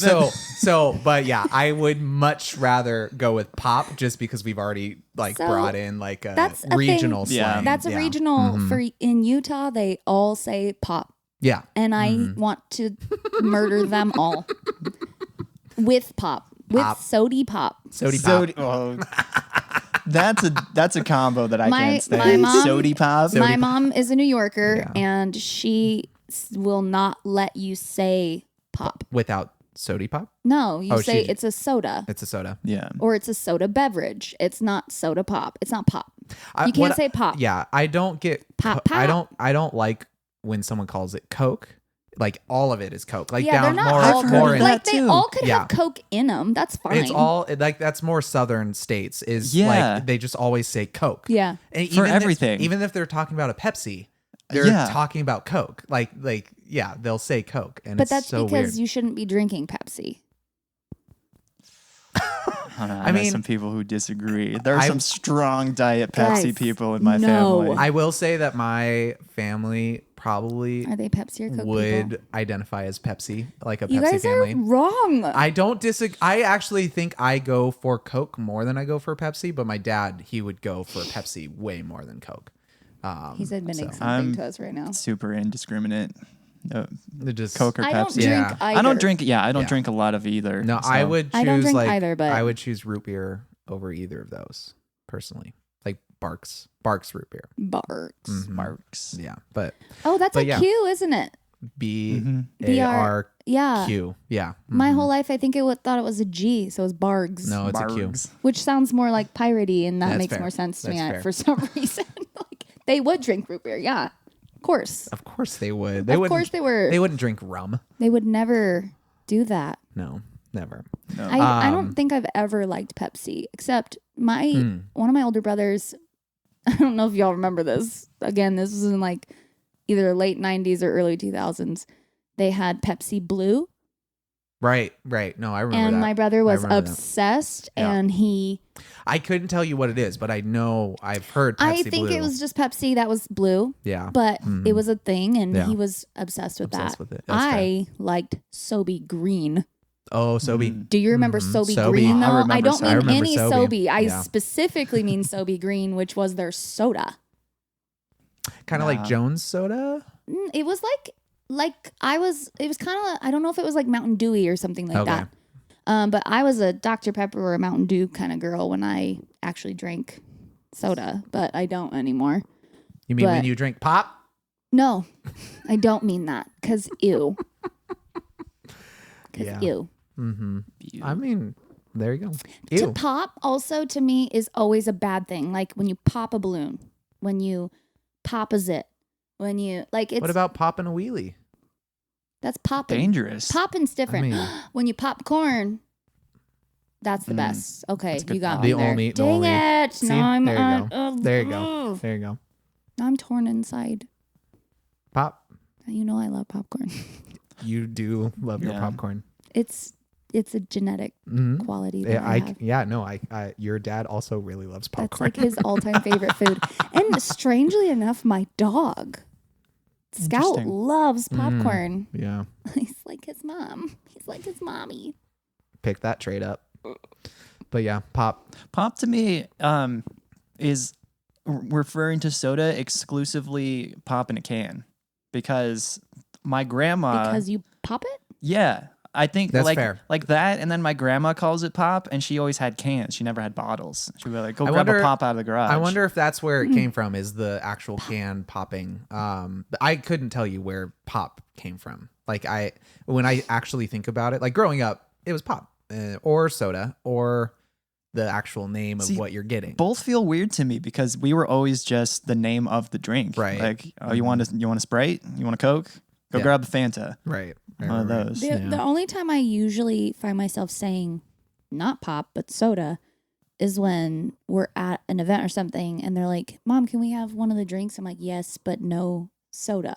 but yeah, I would much rather go with pop just because we've already So, brought in like a that's a regional thing. Yeah. slang. That's a Yeah. regional for in Utah. They all say pop, Yeah, and I want to murder them all with pop, with Pop. sody pop. sody pop. Sody, oh, that's a combo that I My- can't stand. my mom- Sody pop. My mom is a New Yorker, Yeah. and she will not let you say pop. Without sody pop. No, you Oh, say she- it's a soda. It's a soda. Yeah. Or it's a soda beverage. It's not soda pop. It's not pop. I- You can't what- say pop. Yeah, I don't get Pop, I pop. don't like when someone calls it Coke. Like all of it is Coke. Like Yeah, they're down not more all I've more heard in, that like they too. all could Yeah. have Coke in them. That's fine. it's all like that's more southern states is Yeah. like they just always say Coke. Yeah. And For if- everything. even if they're talking about a Pepsi, they're Yeah. talking about Coke. Like yeah, they'll say Coke and But it's that's so because weird. you shouldn't be drinking Pepsi. I mean- know some people who disagree. There are I- some strong Diet Pepsi Guys, people in my no. family. I will say that my family probably Are they Pepsi or Coke would people? identify as Pepsi, like a You Pepsi guys family. are wrong. I don't disagree. I actually think I go for Coke more than I go for Pepsi, but my dad, he would go for Pepsi way more than Coke. He's admitting so- something I'm- to us right now. Super indiscriminate. It just Coke or I Pepsi. don't drink Yeah. either. I don't drink. Yeah, I don't Yeah. drink a lot of either. No, so- I would choose I don't drink like either, but- I would choose root beer over either of those personally. Like Barks root beer. Barks. Mhm. Marks. Yeah, but Oh, that's But a yeah. Q, isn't it? BARQ. Yeah. Yeah. My Mhm. whole life, I think thought it was a G, so it's Bargs. No, it's a Q. Bargs. Which sounds more like piratey, and that That's makes fair. more sense to me That's fair. for some reason. Like they would drink root beer, yeah, of course. Of course they would. Of course they were. They wouldn't drink rum. They would never do that. No, never. No. I don't think I've ever liked Pepsi, except one of my older brothers. I don't know if y'all remember this. Again, this was in like either late 90s or early 2000s. They had Pepsi Blue, Right. No, I remember and that. my brother was remember that. obsessed, Yeah. and I couldn't tell you what it is, but I know I've heard Pepsi I think Blue. it was just Pepsi that was blue, Yeah. but it was a thing, and Yeah. he was obsessed with Obsessed that. with it. That's I liked Sobe Green. Oh, Sobe. Do you remember Sobe Green? I Though remember don't Sobe. I mean remember any Sobe. Sobe. I Yeah. specifically mean Sobe Green, which was their soda. Kind of like Nah. Jones Soda. It was it was kind of, I don't know if it was like Mountain Dewy or something like Okay. that. But I was a Dr. Pepper or a Mountain Dew kind of girl when I actually drank soda, but I don't anymore. You mean when But- you drink pop? No, I don't mean that because ew. Because Yeah. ew. Mm-hmm. I mean, there you go. To Ew. pop also to me is always a bad thing. Like when you pop a balloon, when you pop a zit, when you like it's What about popping a wheelie? that's popping. Dangerous. Popping's different. I mean- When you pop corn, that's the best. Okay, That's a good you got call. me The there. only- the Dang only- it! See? Now I'm There you go. There you go. ugh. There you go. I'm torn inside. Pop. You know I love popcorn. You do love your Yeah. popcorn. It's a genetic Mm-hmm. quality that Yeah, I have. I your dad also really loves That's popcorn. like his all-time favorite food. And strangely enough, my dog, Scout, Interesting. loves popcorn. Yeah. He's like his mom. He's like his mommy. Pick that trade up. But yeah, pop. Pop to me is referring to soda exclusively pop in a can, because my grandma. Because you pop it? Yeah. I think That's like fair. like that, and then my grandma calls it pop, and she always had cans. She never had bottles. She'd be like, "Go grab a pop out of the garage." I wonder if that's where it came from. Is the actual can popping? I couldn't tell you where pop came from. Like when I actually think about it, like growing up, it was pop or soda or the actual name of what you're getting. Both feel weird to me because we were always just the name of the drink. Right. Like, oh, you want a Sprite? You want a Coke? Go grab a Fanta. Right. One of those. The only time I usually find myself saying not pop, but soda is when we're at an event or something and they're like, Mom, can we have one of the drinks? I'm like, yes, but no soda.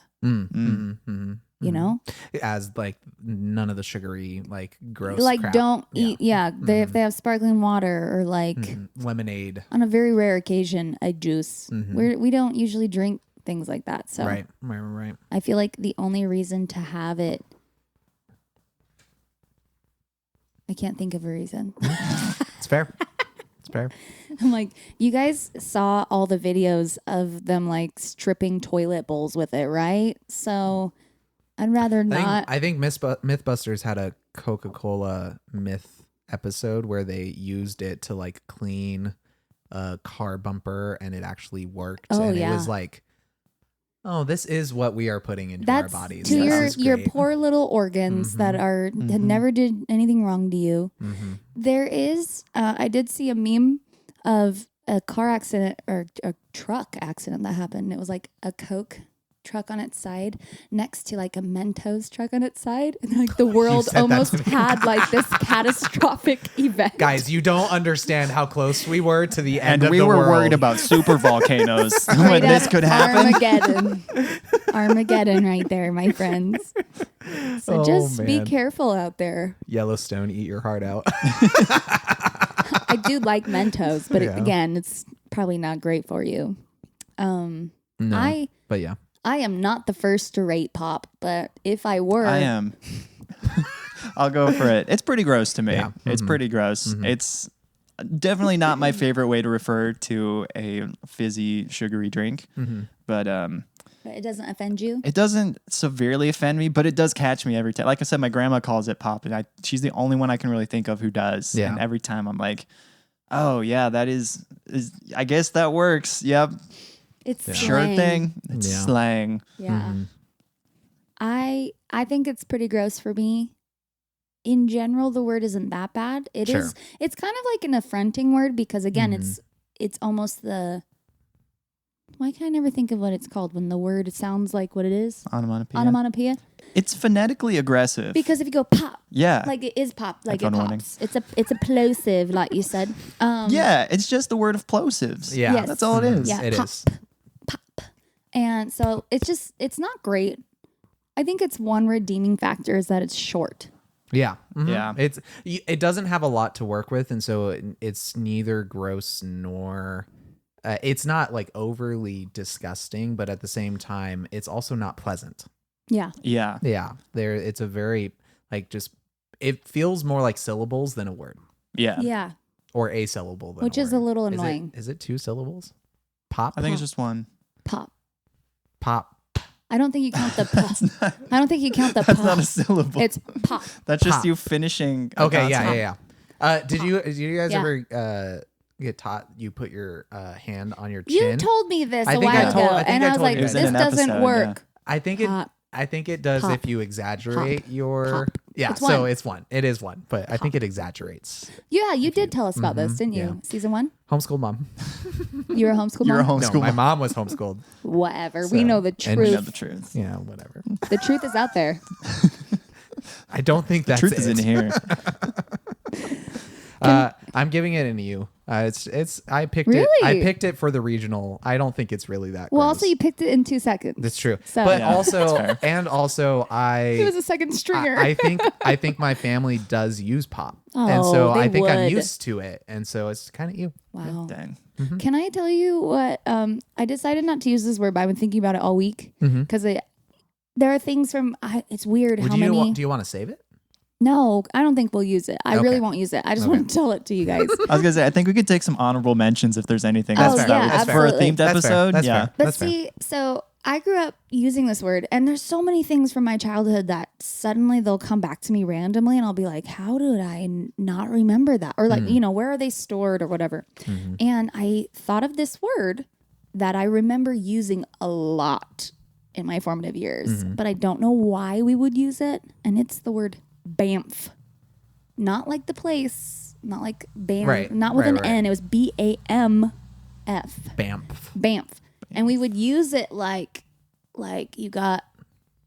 You know? As like none of the sugary, like gross like crap. don't eat. Yeah. If they have sparkling water or like lemonade. On a very rare occasion, a juice. We don't usually drink things like that. So Right. I feel like the only reason to have it, I can't think of a reason. It's fair. It's fair. I'm like, you guys saw all the videos of them like stripping toilet bowls with it, right? So I'd rather not. I think Mythbusters had a Coca-Cola myth episode where they used it to like clean a car bumper and it actually worked. Oh, and yeah. it was like, oh, this is what we are putting into our bodies. To This is your great. poor little organs that are that never did anything wrong to you. There is, I did see a meme of a car accident or a truck accident that happened. It was like a Coke truck on its side next to like a Mentos truck on its side, and like the world said that almost to me. had like this catastrophic event. Guys, you don't understand how close we were to the end And of we the were world. worried about super volcanoes when Straight this up could happen. Armageddon right there, my friends. So Oh, just be man. careful out there. Yellowstone, eat your heart out. I do like Mentos, but Yeah. again, it's probably not great for you. No, I but yeah. am not the first to rate pop, but if I were, I am. I'll go for it. It's pretty gross to me. Yeah. It's pretty gross. It's definitely not my favorite way to refer to a fizzy, sugary drink. But it doesn't offend you. it doesn't severely offend me, but it does catch me every time. Like I said, my grandma calls it pop, and she's the only one I can really think of who does. Yeah. And every time I'm like, oh yeah, that is I guess that works. Yep. It's Sure slang. thing. It's Yeah. slang. Yeah. I think it's pretty gross for me. In general, the word isn't that bad. It is. Sure. It's kind of like an affronting word because again, it's almost the. Why can I never think of what it's called when the word sounds like what it is? Onomatopoeia. Onomatopoeia. It's phonetically aggressive. Because if you go pop, yeah. like it is pop, like it Headphone warning. pops. It's a plosive, like you said. Yeah, it's just the word of plosives. Yeah. Yes. That's all it is. Yeah. It pop. is. And so it's not great. I think it's one redeeming factor is that it's short. Yeah. Yeah. It doesn't have a lot to work with, and so it's neither gross nor it's not like overly disgusting, but at the same time, it's also not pleasant. Yeah. Yeah. Yeah. It's a very like just it feels more like syllables than a word. Yeah. Yeah. Or a syllable than Which a is word. a little annoying. Is it 2 syllables? Pop? I think it's just one. Pop. Pop. I don't think you count the pop. I don't think you count the That's pop. not a syllable. It's pop. That's just pop. you finishing. A Okay, consonant. yeah. Did you guys Yeah. ever get taught you put your hand on your You chin? told me this I a think while I told- ago, I think and I I was told like, you this guys. It was in an doesn't episode, work. I think it does Pop. if you exaggerate your Pop. Yeah, It's so one. it's one. It is one, but I think it exaggerates. Yeah, you did tell us about this, didn't you? yeah. Season 1? Homeschooled mom. You were a homeschool You're a mom? No, homeschool. my mom was homeschooled. Whatever. So- we know the and We know truth. the truth. Yeah, whatever. The truth is out there. I don't think that's Truth it. is in here. I'm giving it an EU. It's I picked Really? it. I picked it for the regional. I don't think it's really that. Well, gross. also, you picked it in 2 seconds. That's true. So- But Yeah, also, that's it was a second stringer. I think my family does use pop, Oh, and so they I think I'm would. used to it, and so it's kind of you. Wow. Dang. Can I tell you what? I decided not to use this word, but I've been thinking about it all week because there are things from. It's weird how Do many. you want to save it? No, I don't think we'll use it. I really Okay. won't use it. I just want to tell it to you guys. I was gonna say, I think we could take some honorable mentions if there's anything That's else fair. that we, Yeah, for a absolutely. themed That's fair. episode. That's yeah. fair. But That's fair. see, so I grew up using this word, and there's so many things from my childhood that suddenly they'll come back to me randomly, and I'll be like, how did I not remember that? Or like, where are they stored or whatever? And I thought of this word that I remember using a lot in my formative years, but I don't know why we would use it. And it's the word BAMF. Not like the place, not like BAMF, Right, not with right, an right. N. It was BAMF. Bamf. BAMF. And we would use it like you got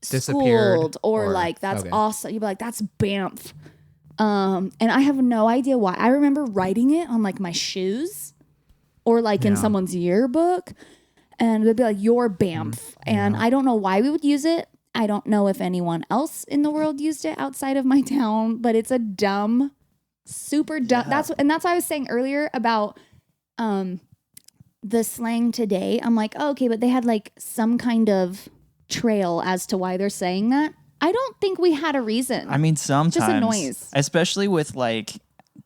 Disappeared schooled or like that's okay. awesome. You'd be like, that's BAMF. And I have no idea why. I remember writing it on like my shoes or like in someone's yearbook, and they'd be like, you're BAMF. And I don't know why we would use it. I don't know if anyone else in the world used it outside of my town, but it's a dumb, super dumb. That's why I was saying earlier about the slang today. I'm like, oh, okay, but they had like some kind of trail as to why they're saying that. I don't think we had a reason. I mean, sometimes, a noise. especially with like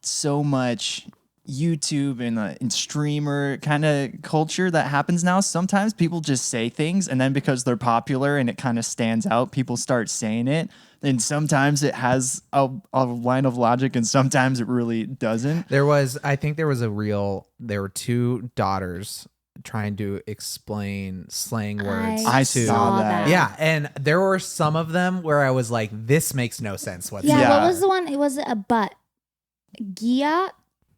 so much YouTube and streamer kind of culture that happens now, sometimes people just say things, and then because they're popular and it kind of stands out, people start saying it. And sometimes it has a line of logic, and sometimes it really doesn't. There were two daughters trying to explain slang words. I to, saw that. Yeah, and there were some of them where I was like, this makes no sense whatsoever. Yeah, Yeah. what was the one? It was a butt. Giat?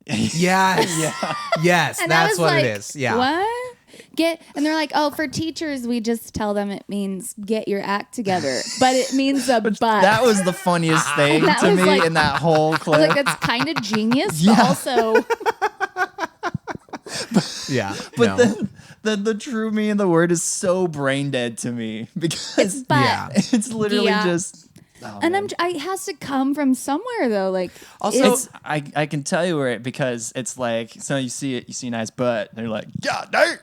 Yes. Yes, And I that's was what like, it is. Yeah. What? And they're like, oh, for teachers, we just tell them it means get your act together. But it means a butt. That was the funniest thing That to was me like- in that whole I clip. was like, that's kind of genius, Yeah. but also Yeah. But no. then the true meaning of the word is so brain dead to me because it's butt. Yeah. it's literally Yeah. just. Oh, And man. it has to come from somewhere though. Like Also- It's I can tell you where it, because it's like, so you see a nice butt, and they're like, God dang.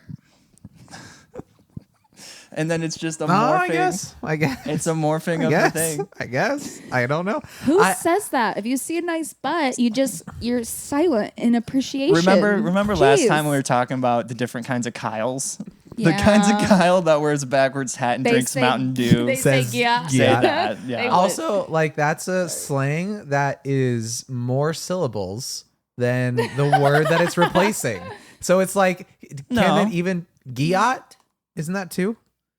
And then it's just a morphing. I guess. It's a morphing I of guess. the thing. I guess. I don't know. who I- says that? If you see a nice butt, you're silent in appreciation. Remember last Jeez. time we were talking about the different kinds of Kyles? The Yeah. kinds of Kyle that wears a backwards hat and They drinks say- Mountain Dew. They say Says yeah. Say yeah. that, yeah. They would. Also, like, that's a slang that is more syllables than the word that it's replacing. So it's like, No. can it even giat? Isn't that two?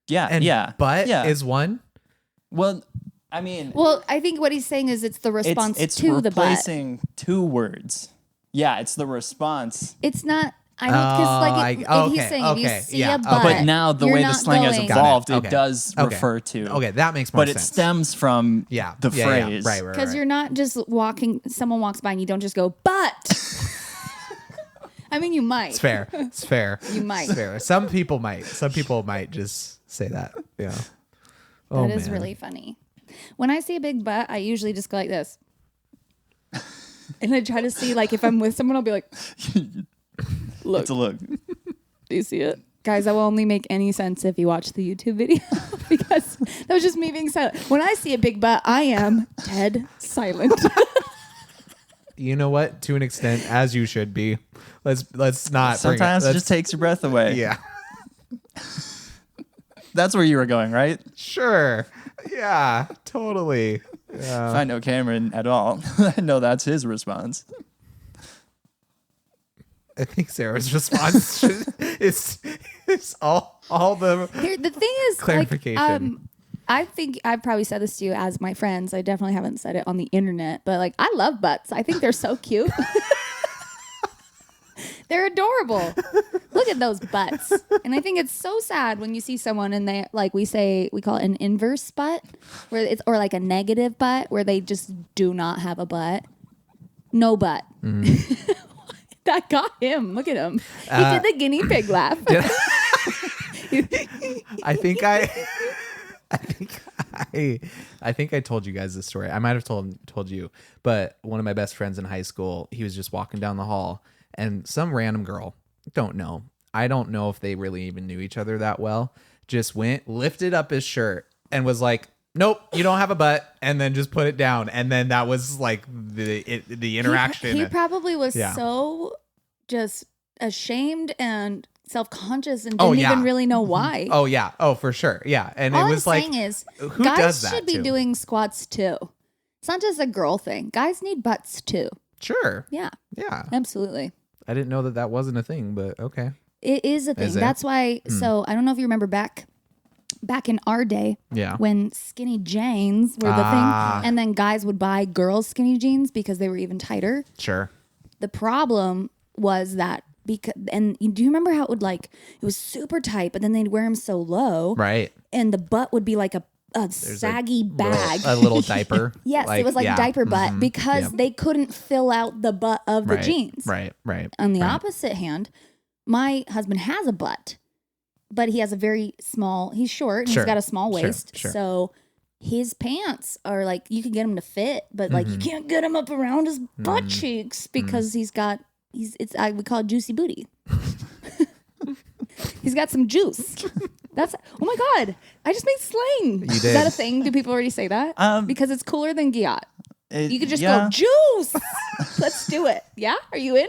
Yeah, And yeah. but yeah. is one? Well, I mean, Well, I think what he's saying is it's the response it's to the butt. replacing two words. Yeah, it's the response. It's not. I don't because like if he's saying if you see yeah. a butt, But now the you're way the not slang has going- Got it. evolved, it Okay. does Okay. refer to. Okay, that makes more But it sense. stems from yeah, the yeah, phrase. Yeah. Right, right, Because right. you're not just walking. Someone walks by and you don't just go but. I mean, you might. It's fair. It's fair. You might. It's fair. Some people might. Some people might just say that. Yeah. Oh, That is man. really funny. When I see a big butt, I usually just go like this. And I try to see, like, if I'm with someone, I'll be like, look, It's a look. do you see it? Guys, that will only make any sense if you watch the YouTube video because that was just me being silent. When I see a big butt, I am dead silent. You know what? To an extent, as you should be. Let's not. bring Sometimes it let's- just takes your breath away. Yeah. That's where you were going, right? Sure. Yeah. Totally. If I know Cameron at all, I know that's his response. I think Sarah's response is all the. Here, the thing is, Clarification. I think I've probably said this to you as my friends. I definitely haven't said it on the internet, but like, I love butts. I think they're so cute. They're adorable. Look at those butts. And I think it's so sad when you see someone and they, like we call it an inverse butt, where it's, or like a negative butt, where they just do not have a butt. No butt. That got him. Look at him. He did the guinea pig laugh. I think I told you guys this story. I might have told you, but one of my best friends in high school, he was just walking down the hall, and some random girl, I don't know if they really even knew each other that well, just went, lifted up his shirt, and was like, nope, you don't have a butt, and then just put it down. And then that was like the interaction. He probably was Yeah. so just ashamed and self-conscious and didn't even really know why. Oh yeah. Oh, for sure. Yeah. And All it was I'm like, saying is, who guys does that should be to? doing squats too. It's not just a girl thing. Guys need butts too. Sure. Yeah, Yeah. absolutely. I didn't know that wasn't a thing, but okay. It is a thing. Is it? That's why. So I don't know if you remember back in our day Yeah. when skinny jeans were the thing, and then guys would buy girls' skinny jeans because they were even tighter. Sure. The problem was that do you remember how it was super tight, but then they'd wear them so low, Right. and the butt would be like a saggy bag. A little diaper. Yes, it was like yeah. diaper butt because they couldn't fill out the butt of the Right. jeans. Right. Right. On the right. opposite hand, my husband has a butt, but he has a very small, he's short and Sure. he's got a small Sure. waist. Sure. So his pants are like, you can get him to fit, but like you can't get him up around his butt cheeks because we call it juicy booty. He's got some juice. Oh my God. I just made slang. You Is did. that a thing? Do people already say that? Because it's cooler than Giat. You could just yeah. go, juice. Let's do it. Yeah? Are you in?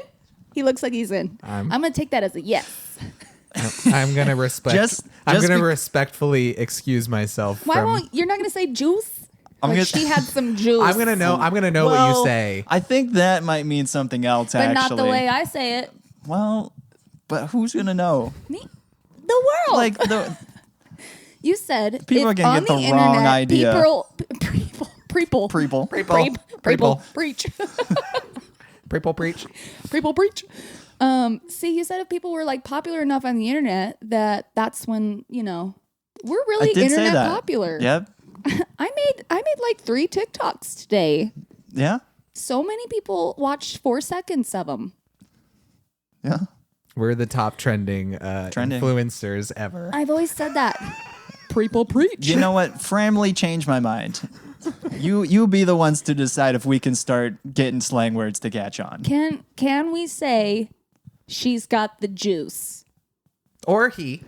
He looks like he's in. I'm going to take that as a yes. I'm gonna respectfully excuse myself. You're not going to say juice? gonna- She had some juice. I'm gonna know what you Well, say. I think that might mean something else, but actually. not the way I say it. Well, but who's gonna know? Me? The world. Like the you said People if are gonna on get the the wrong internet, idea. People Preeple. preach. People preach. People preach. See, you said if people were like popular enough on the internet, that's when, we're really I did say internet that. popular. Yep. I made like 3 TikToks today. Yeah. So many people watched 4 seconds of them. Yeah. We're the top trending influencers ever. I've always said that. People preach. You know what? Framley changed my mind. You be the ones to decide if we can start getting slang words to catch on. Can we say she's got the juice? Or he,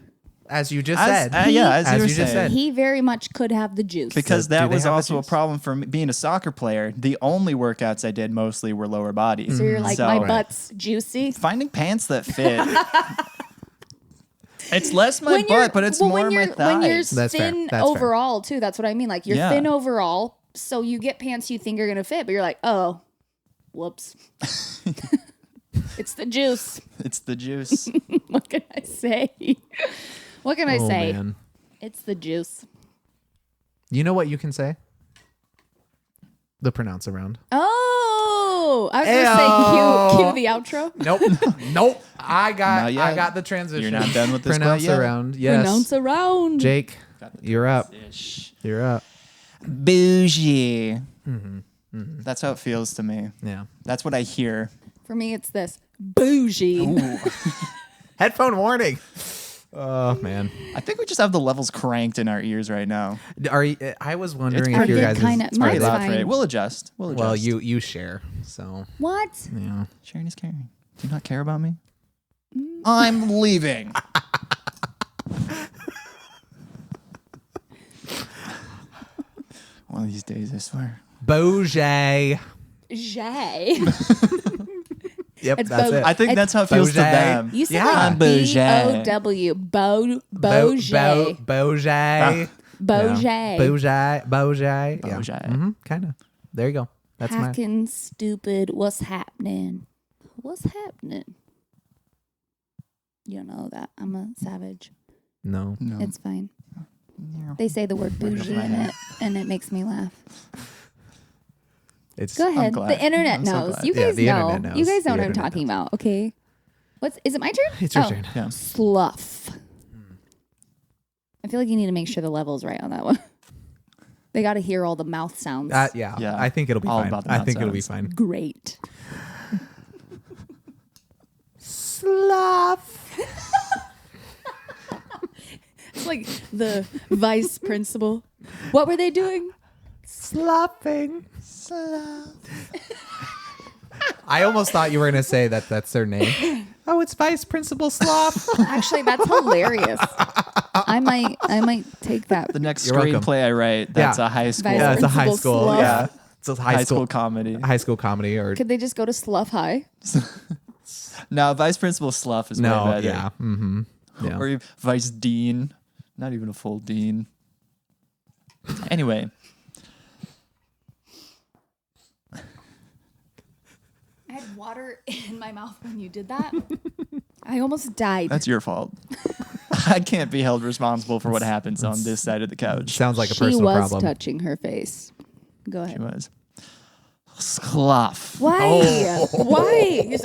as you just said. As you were just saying. said. He very much could have the juice. Because So do that they was have the also a juice? problem for me being a soccer player. The only workouts I did mostly were lower body. So you're like, So- my Right. butt's juicy. Finding pants that fit. It's less my butt, but it's more my thighs. When you're That's fair. thin That's fair. overall, too. That's what I mean. Like, you're Yeah. thin overall, so you get pants you think are going to fit, but you're like, oh, whoops. It's the juice. It's the juice. What can I say? What can I Oh, say? man. It's the juice. You know what you can say? The pronounce around. Oh, I was going to say cue the outro. Nope. Nope. I Not yet. got the transition. You're not done with this pronounce quite yet. around. Yes. Pronounce around. Jake, you're up. You're up. Bougie. That's how it feels to me. Yeah. That's what I hear. For me, it's this. Bougie. Headphone warning. Oh man. I think we just have the levels cranked in our ears right now. Are you, I was wondering It's if you pretty- guys kinda- It's pretty Mine's loud fine. for you. We'll adjust. well you share. So What? yeah. Sharing is caring. Do you not care about me? I'm leaving. One of these days, I swear. Bougie. Jay. Yep, It's that's Bo- it. I think that's how it feels to Bougie. them. You said Yeah. like I'm bougie. B-O-W. Bougie. Bougie. Bougie. Yeah. Bougie. Bougie. Yeah. Bougie. Kind of. There you go. That's my. Hacking stupid. What's happening? What's happening? You don't know that. I'm a savage. No. No. It's fine. Yeah. They say the word bougie in it, and it makes me laugh. It's Go ahead. glad. The internet I'm so knows. glad. You Yeah, guys the know. internet knows. You guys know The what I'm internet talking about. Okay. Is it my turn? It's your Oh. turn. Yeah. Slough. I feel like you need to make sure the level's right on that one. They got to hear all the mouth sounds. Yeah. Yeah. I think it'll be All fine. about the I mouth think it'll be sounds. fine. Great. Slough. It's like the vice principal. What were they doing? Sloughing. I almost thought you were going to say that that's their name. Oh, it's Vice Principal Slough. Actually, that's hilarious. I might take that. The next You're welcome. screenplay I write, that's a high school. Yeah, it's a high Principal school. Slough. Yeah, it's a high school comedy. High school comedy, or Could they just go to Slough High? No, Vice Principal Slough is way no? better. Yeah. Mm-hmm. Yeah. Or Vice Dean. Not even a full dean. Anyway. I had water in my mouth when you did that. I almost died. That's your fault. I can't be held responsible for what happens on this side of the couch. Sounds like a she personal was problem. touching her face. Go ahead. She was. Slough. Why? Why?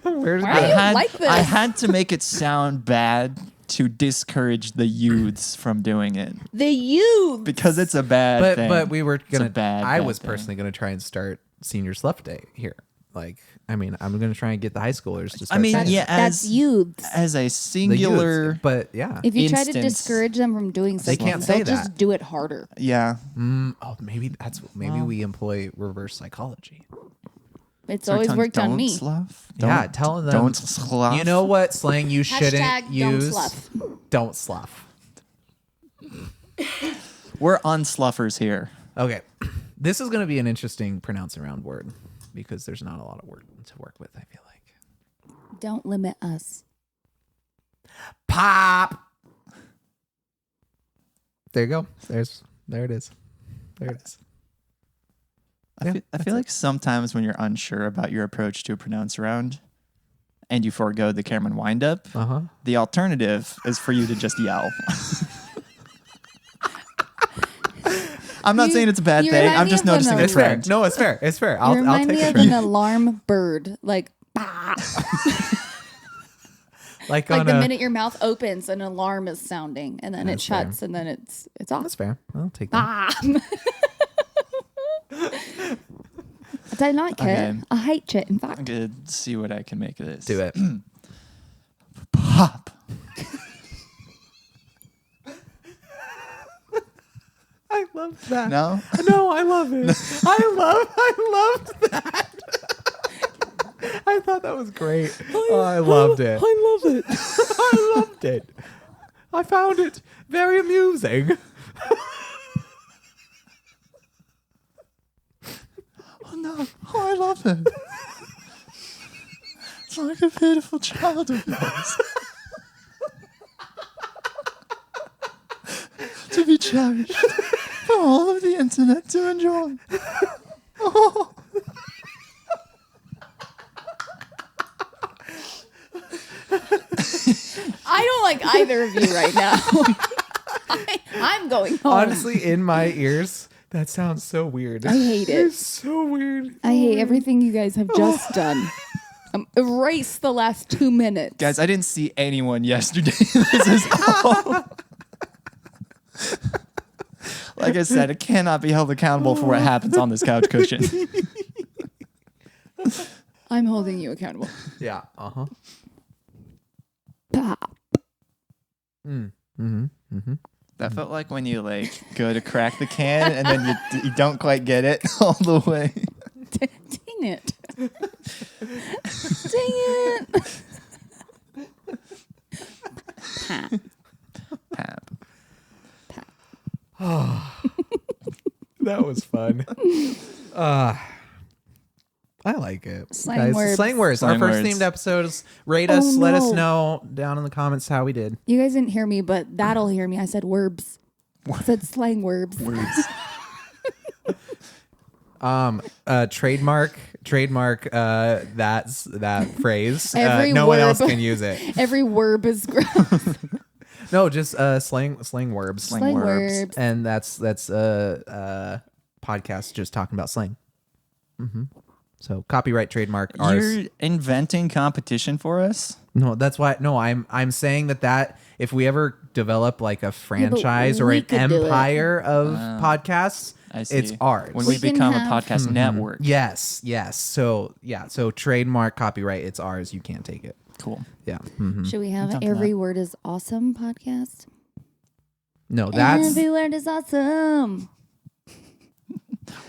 Where's Why? that? like this. I had to make it sound bad to discourage the youths from doing it The youth. because it's a bad thing. But we were a gonna. bad, I bad was thing. personally gonna try and start Senior Slough Day here. Like, I mean, I'm gonna try and get the high schoolers to start. I mean, saying yeah, it. That's youths. as a The singular. youths, but yeah. If you try to instance. discourage them from doing something, can't they'll say just that. do it harder. Yeah. Maybe we employ reverse psychology. It's always worked on me. Slough. Yeah, tell them. Don't slough. You know what slang you shouldn't Hashtag use? don't slough. Don't slough. We're unsluffers here. Okay, this is going to be an interesting pronounce around word because there's not a lot of word to work with. I feel like Don't limit us. pop. There you go. There it is. There it is. I feel like sometimes when you're unsure about your approach to a pronounce around and you forego the Cameron Windup, the alternative is for you to just yell. I'm not saying it's a bad you thing. remind I'm me just of an noticing a It's fair. trend. No, it's fair. It's fair. You I'll remind take me a of trend. an alarm bird, like bah. Like Like on the a, minute your mouth opens, an alarm is sounding, and then it That's fair. shuts, and then it's off. That's fair. I'll take that. Ah. I don't like Okay. it. I hate it. In fact, I'm going to see what I can make of this. Do it. Pop. I love that. No? No, I love it. I loved that. I thought that was great. I loved it. I love it. I loved it. I found it very amusing. Oh, no. Oh, I love it. It's like a beautiful child of yours. To be cherished for all of the internet to enjoy. Oh. I don't like either of you right now. I'm going home. Honestly, in my ears, that sounds so weird. I hate it. It's so weird. I hate everything you guys have just done. Erase the last 2 minutes. Guys, I didn't see anyone yesterday. This is all. Like I said, it cannot be held accountable for what happens on this couch cushion. I'm holding you accountable. Yeah. Uh-huh. Pop. That felt like when you go to crack the can and then you don't quite get it all the way. Dang it. Dang it. Pap. Pap. That was fun. I like it. Slang Guys, words. Slang words. Our Slang first words. themed episodes. Rate us. Oh, Let us no. know down in the comments how we did. You guys didn't hear me, but that'll hear me. I said werbs. I said slang werbs. Words. Trademark that phrase. Every no one verb. else can use it. Every verb is gross. No, just slang words. Slang Slang werbs. werbs. And that's podcast just talking about slang. So copyright, trademark, ours. You're inventing competition for us? No, that's why. No, I'm saying that if we ever develop like a franchise or we an could do it. empire of podcasts, I see. it's ours. When We we can become a have- podcast network. Yes. So trademark, copyright, it's ours. You can't take it. Cool. Yeah. Should we have down for Every that. Word is Awesome podcast? No, that's Every Word is Awesome.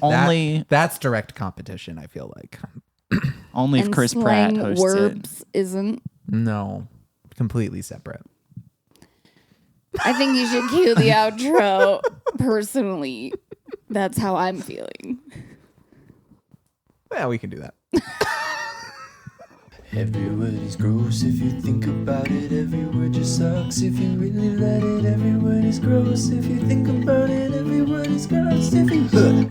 Only that's direct competition. I feel like if And Chris Pratt slang hosts it. werbs isn't. no, completely separate. I think you should cue the outro. Personally, that's how I'm feeling. Well, we can do that. Every word is gross if you think about it. Every word just sucks if you really let it. Every word is gross if you think about it. Every word is gross if you...